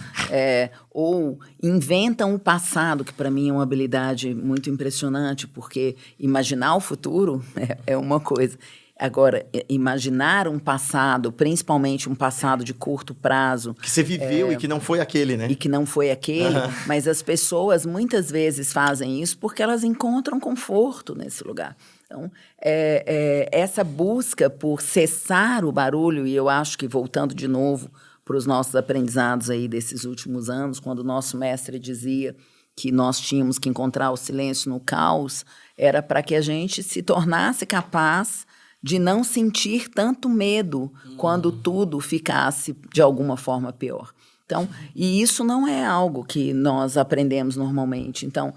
ou inventam o passado, que para mim é uma habilidade muito impressionante, porque imaginar o futuro é uma coisa. Agora, imaginar um passado, principalmente um passado de curto prazo... Que você viveu e que não foi aquele, né? E que não foi aquele, mas as pessoas muitas vezes fazem isso porque elas encontram conforto nesse lugar. Então, essa busca por cessar o barulho, e eu acho que, voltando de novo para os nossos aprendizados aí desses últimos anos, quando o nosso mestre dizia que nós tínhamos que encontrar o silêncio no caos, era para que a gente se tornasse capaz de não sentir tanto medo quando tudo ficasse de alguma forma pior. Então, e isso não é algo que nós aprendemos normalmente. Então,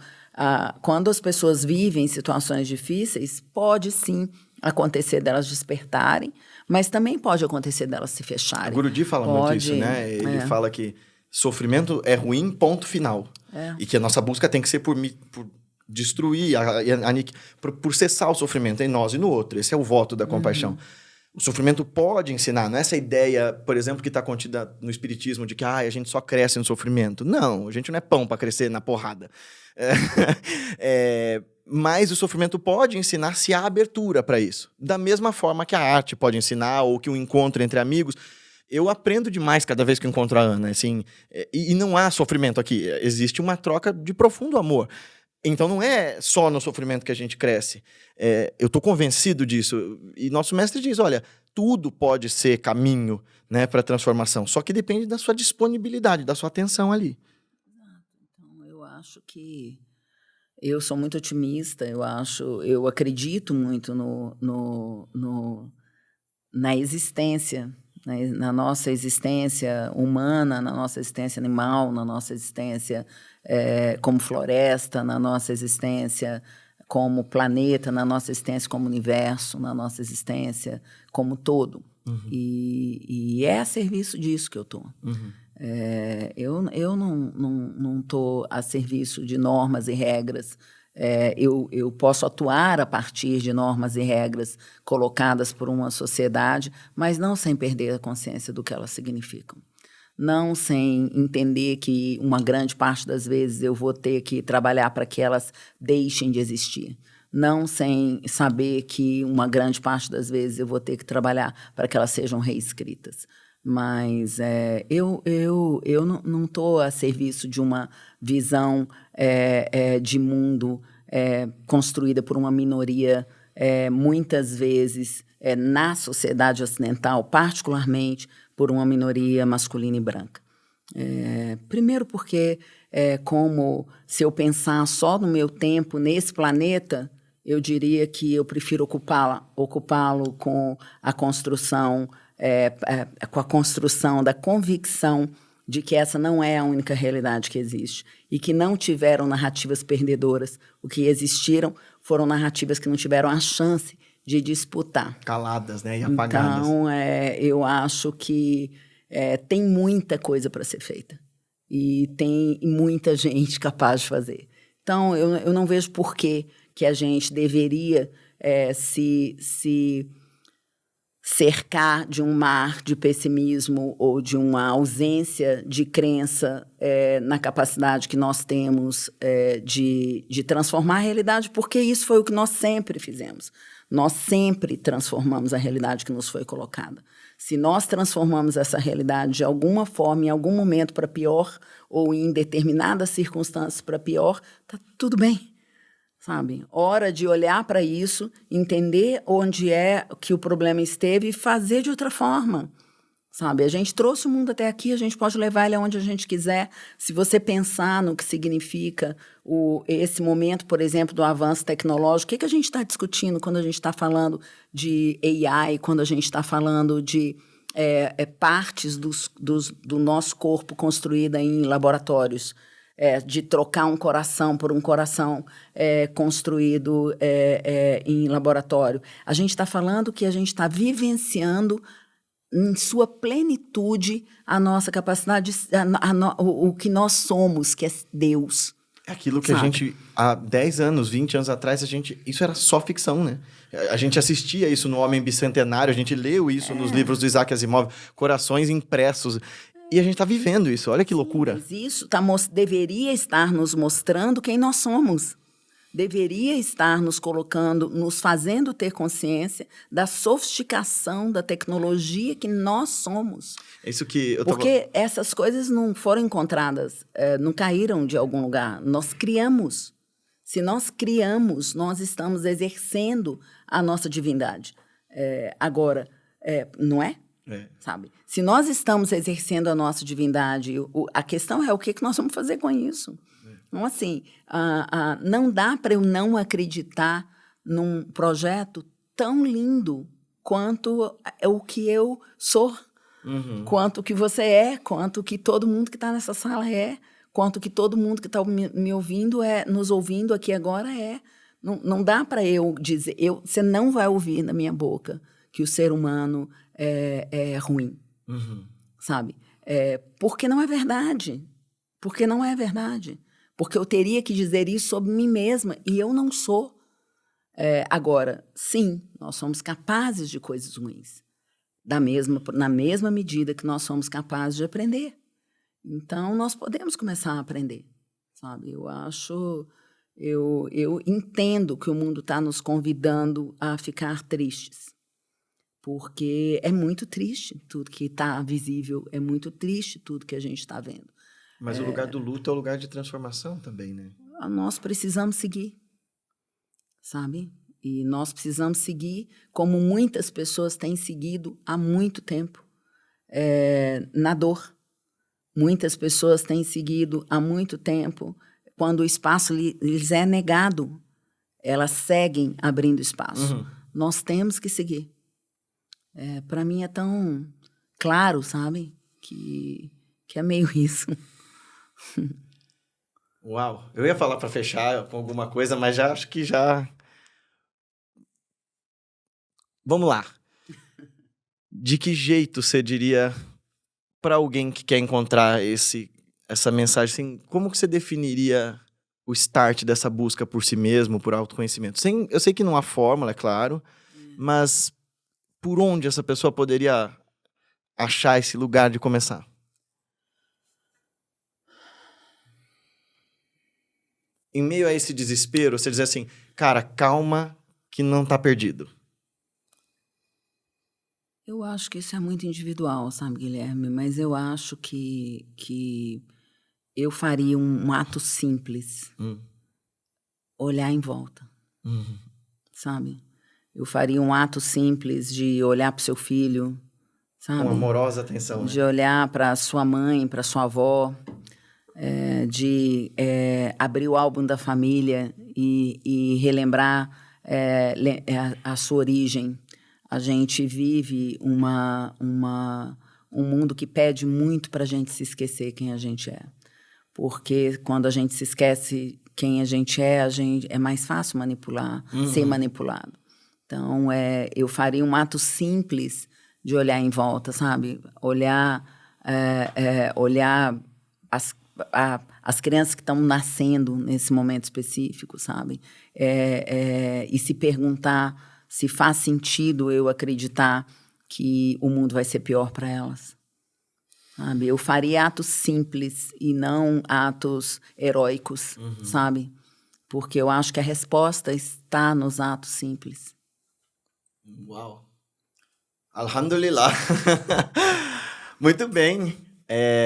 quando as pessoas vivem situações difíceis, pode sim acontecer delas despertarem, mas também pode acontecer delas se fecharem. O Guruji fala muito isso, né? Ele fala que sofrimento é ruim, ponto final. E que a nossa busca tem que ser por destruir, por cessar o sofrimento em nós e no outro. Esse é o voto da compaixão. O sofrimento pode ensinar, não é essa ideia, por exemplo, que está contida no espiritismo de que a gente só cresce no sofrimento. Não, a gente não é pão para crescer na porrada. Mas o sofrimento pode ensinar se há abertura para isso. Da mesma forma que a arte pode ensinar, ou que um encontro entre amigos. Eu aprendo demais cada vez que eu encontro a Ana. Assim, e não há sofrimento aqui. Existe uma troca de profundo amor. Então, não é só no sofrimento que a gente cresce. Eu estou convencido disso. E nosso mestre diz, olha, tudo pode ser caminho, né, para a transformação. Só que depende da sua disponibilidade, da sua atenção ali. Então, eu acho que... Eu sou muito otimista. Eu acredito muito na existência, né, na nossa existência humana, na nossa existência animal, na nossa existência como floresta, na nossa existência como planeta, na nossa existência como universo, na nossa existência como todo. E é a serviço disso que eu estou. Eu não estou a serviço de normas e regras. Eu posso atuar a partir de normas e regras colocadas por uma sociedade, mas não sem perder a consciência do que elas significam. Não sem entender que uma grande parte das vezes eu vou ter que trabalhar para que elas deixem de existir. Não sem saber que uma grande parte das vezes eu vou ter que trabalhar para que elas sejam reescritas. Mas eu não estou a serviço de uma visão de mundo construída por uma minoria, muitas vezes, na sociedade ocidental, particularmente por uma minoria masculina e branca. Primeiro porque, como se eu pensar só no meu tempo nesse planeta, eu diria que eu prefiro ocupá-lo com a construção da convicção de que essa não é a única realidade que existe e que não tiveram narrativas perdedoras. O que existiram foram narrativas que não tiveram a chance de disputar. Caladas, né? E apagadas. Então, eu acho que tem muita coisa para ser feita e tem muita gente capaz de fazer. Então, eu não vejo por que a gente deveria se cercar de um mar de pessimismo ou de uma ausência de crença na capacidade que nós temos de transformar a realidade, porque isso foi o que nós sempre fizemos. Nós sempre transformamos a realidade que nos foi colocada. Se nós transformamos essa realidade de alguma forma, em algum momento para pior, ou em determinadas circunstâncias para pior, está tudo bem. Sabe? Hora de olhar para isso, entender onde é que o problema esteve e fazer de outra forma. Sabe? A gente trouxe o mundo até aqui, a gente pode levar ele aonde a gente quiser. Se você pensar no que significa esse momento, por exemplo, do avanço tecnológico, o que a gente está discutindo quando a gente está falando de AI, quando a gente está falando de partes do nosso corpo construída em laboratórios, de trocar um coração por um coração construído em laboratório. A gente está falando que a gente está vivenciando em sua plenitude a nossa capacidade, o que nós somos, que é Deus. É aquilo que a gente, há 10 anos, 20 anos atrás, isso era só ficção, né? A gente assistia isso no Homem Bicentenário, a gente leu isso nos livros do Isaac Asimov, corações impressos. E a gente está vivendo isso, olha que loucura. Mas isso deveria estar nos mostrando quem nós somos. deveria estar nos colocando, nos fazendo ter consciência da sofisticação da tecnologia que nós somos. É isso que eu Porque essas coisas não foram encontradas, não caíram de algum lugar. Nós criamos. Se nós criamos, nós estamos exercendo a nossa divindade. Agora, não é? Sabe? Se nós estamos exercendo a nossa divindade, a questão é o que nós vamos fazer com isso. Então, assim, não dá para eu não acreditar num projeto tão lindo quanto o que eu sou, quanto que você é, quanto que todo mundo que está nessa sala é, quanto que todo mundo que está me ouvindo nos ouvindo aqui agora é. Não dá para eu dizer, você não vai ouvir na minha boca que o ser humano é ruim, sabe? Porque não é verdade. Porque não é verdade. Porque eu teria que dizer isso sobre mim mesma, e eu não sou. Agora, sim, nós somos capazes de coisas ruins, na mesma medida que nós somos capazes de aprender. Então, nós podemos começar a aprender, sabe? Eu entendo que o mundo está nos convidando a ficar tristes, porque é muito triste tudo que está visível, é muito triste tudo que a gente está vendo. Mas o lugar do luto é o lugar de transformação também, né? Nós precisamos seguir, sabe? E nós precisamos seguir como muitas pessoas têm seguido há muito tempo, na dor. Muitas pessoas têm seguido há muito tempo, quando o espaço lhes é negado, elas seguem abrindo espaço. Nós temos que seguir. Para mim é tão claro, sabe? Que é meio isso. Uau! Eu ia falar para fechar com alguma coisa, mas já acho que já... Vamos lá. De que jeito você diria para alguém que quer encontrar essa mensagem? Assim, como que você definiria o start dessa busca por si mesmo, por autoconhecimento? Eu sei que não há fórmula, é claro, mas por onde essa pessoa poderia achar esse lugar de começar? Em meio a esse desespero, você dizer assim, cara, calma que não tá perdido. Eu acho que isso é muito individual, sabe, Guilherme? Mas eu acho que eu faria um ato simples. Olhar em volta, sabe? Eu faria um ato simples de olhar para o seu filho, sabe? Com amorosa atenção, né? De olhar para sua mãe, para sua avó, de abrir o álbum da família e relembrar a sua origem. A gente vive um mundo que pede muito para a gente se esquecer quem a gente é. Porque quando a gente se esquece quem a gente é mais fácil manipular, ser manipulado. Então, eu faria um ato simples de olhar em volta, sabe? Olhar as crianças que estão nascendo nesse momento específico, sabe? E se perguntar se faz sentido eu acreditar que o mundo vai ser pior para elas. Sabe? Eu faria atos simples e não atos heróicos, sabe? Porque eu acho que a resposta está nos atos simples. Uau! Alhamdulillah! Muito bem.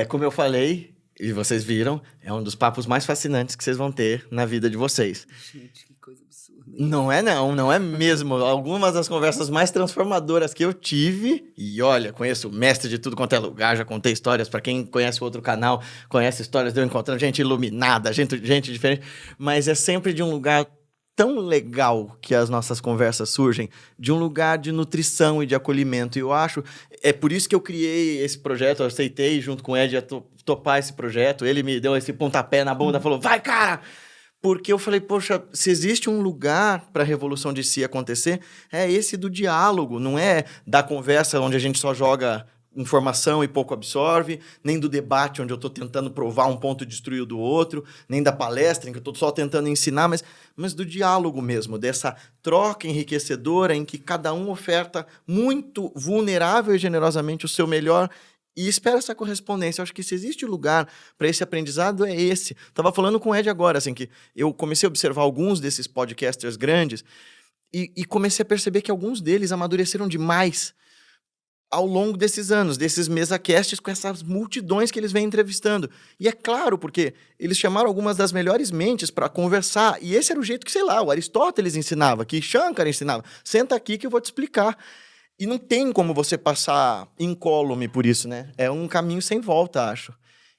Como eu falei, e vocês viram, é um dos papos mais fascinantes que vocês vão ter na vida de vocês. Gente, que coisa absurda. Não é mesmo. Algumas das conversas mais transformadoras que eu tive, e olha, conheço mestre de tudo quanto é lugar, já contei histórias, para quem conhece o outro canal, conhece histórias de eu encontrando gente iluminada, gente diferente, mas é sempre de um lugar tão legal que as nossas conversas surgem, de um lugar de nutrição e de acolhimento. E eu acho, é por isso que eu criei esse projeto, eu aceitei junto com o Ed a topar esse projeto, ele me deu esse pontapé na bunda, falou, vai, cara! Porque eu falei, poxa, se existe um lugar para a revolução de si acontecer, é esse do diálogo, não é da conversa onde a gente só joga informação e pouco absorve, nem do debate onde eu estou tentando provar um ponto e destruir o do outro, nem da palestra em que eu estou só tentando ensinar, mas do diálogo mesmo, dessa troca enriquecedora em que cada um oferta muito vulnerável e generosamente o seu melhor e espero essa correspondência. Eu acho que se existe lugar para esse aprendizado, é esse. Tava falando com o Ed agora, assim, que eu comecei a observar alguns desses podcasters grandes e comecei a perceber que alguns deles amadureceram demais ao longo desses anos, desses mesa-casts com essas multidões que eles vêm entrevistando. E é claro, porque eles chamaram algumas das melhores mentes para conversar, e esse era o jeito que, sei lá, o Aristóteles ensinava, que Shankara ensinava. Senta aqui que eu vou te explicar. E não tem como você passar incólume por isso, né? É um caminho sem volta, acho.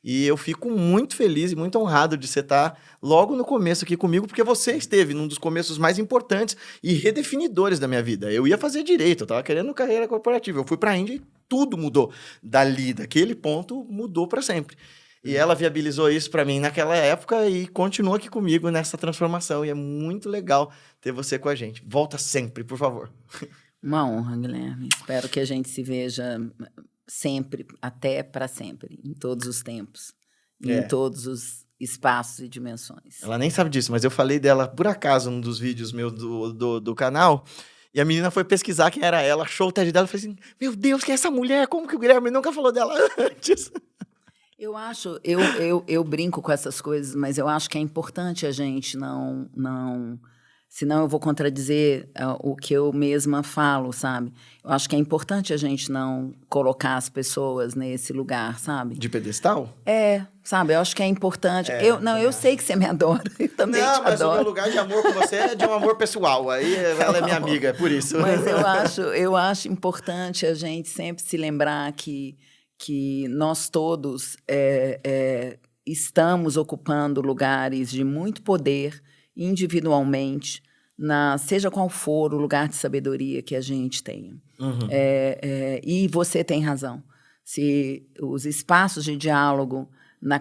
E eu fico muito feliz e muito honrado de você estar logo no começo aqui comigo, porque você esteve num dos começos mais importantes e redefinidores da minha vida. Eu ia fazer direito, eu estava querendo carreira corporativa. Eu fui para a Índia e tudo mudou. Dali, daquele ponto, mudou para sempre. E ela viabilizou isso para mim naquela época e continua aqui comigo nessa transformação. E é muito legal ter você com a gente. Volta sempre, por favor. Uma honra, Guilherme. Espero que a gente se veja sempre, até para sempre, em todos os tempos, em todos os espaços e dimensões. Ela nem sabe disso, mas eu falei dela por acaso num dos vídeos meus do canal, e a menina foi pesquisar quem era ela, achou o TED dela e falei assim, meu Deus, quem é essa mulher? Como que o Guilherme nunca falou dela antes? Eu acho, eu brinco com essas coisas, mas eu acho que é importante a gente não senão eu vou contradizer o que eu mesma falo, sabe? Eu acho que é importante a gente não colocar as pessoas nesse lugar, sabe? De pedestal? Sabe? Eu acho que é importante. Eu sei que você me adora, eu também te mas adoro. O meu lugar de amor com você é de um amor pessoal, aí ela é minha amiga, é por isso. Mas eu acho importante a gente sempre se lembrar que nós todos estamos ocupando lugares de muito poder individualmente, seja qual for o lugar de sabedoria que a gente tenha. Uhum. E você tem razão. Se os espaços de diálogo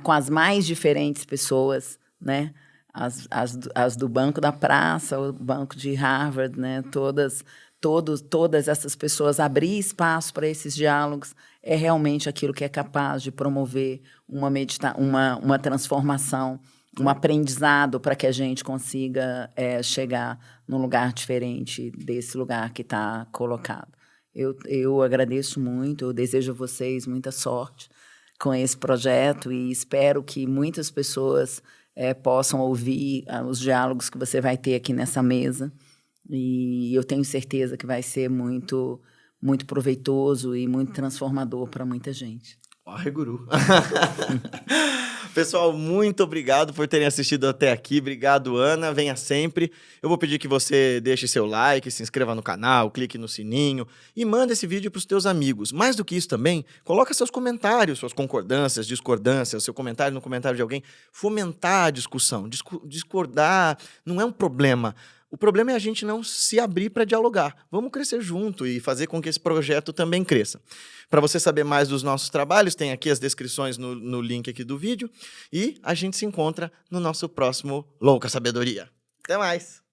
com as mais diferentes pessoas, né? As do Banco da Praça, o Banco de Harvard, né? Todas essas pessoas, abrir espaço para esses diálogos é realmente aquilo que é capaz de promover uma transformação, um aprendizado para que a gente consiga chegar num lugar diferente desse lugar que está colocado. Eu agradeço muito, eu desejo a vocês muita sorte com esse projeto e espero que muitas pessoas possam ouvir os diálogos que você vai ter aqui nessa mesa. E eu tenho certeza que vai ser muito, muito proveitoso e muito transformador para muita gente. Ai, guru. Pessoal, muito obrigado por terem assistido até aqui. Obrigado, Ana. Venha sempre. Eu vou pedir que você deixe seu like, se inscreva no canal, clique no sininho e manda esse vídeo para os teus amigos. Mais do que isso também, coloca seus comentários, suas concordâncias, discordâncias, seu comentário no comentário de alguém. Fomentar a discussão. Discordar não é um problema. O problema é a gente não se abrir para dialogar. Vamos crescer junto e fazer com que esse projeto também cresça. Para você saber mais dos nossos trabalhos, tem aqui as descrições no link aqui do vídeo. E a gente se encontra no nosso próximo Louca Sabedoria. Até mais!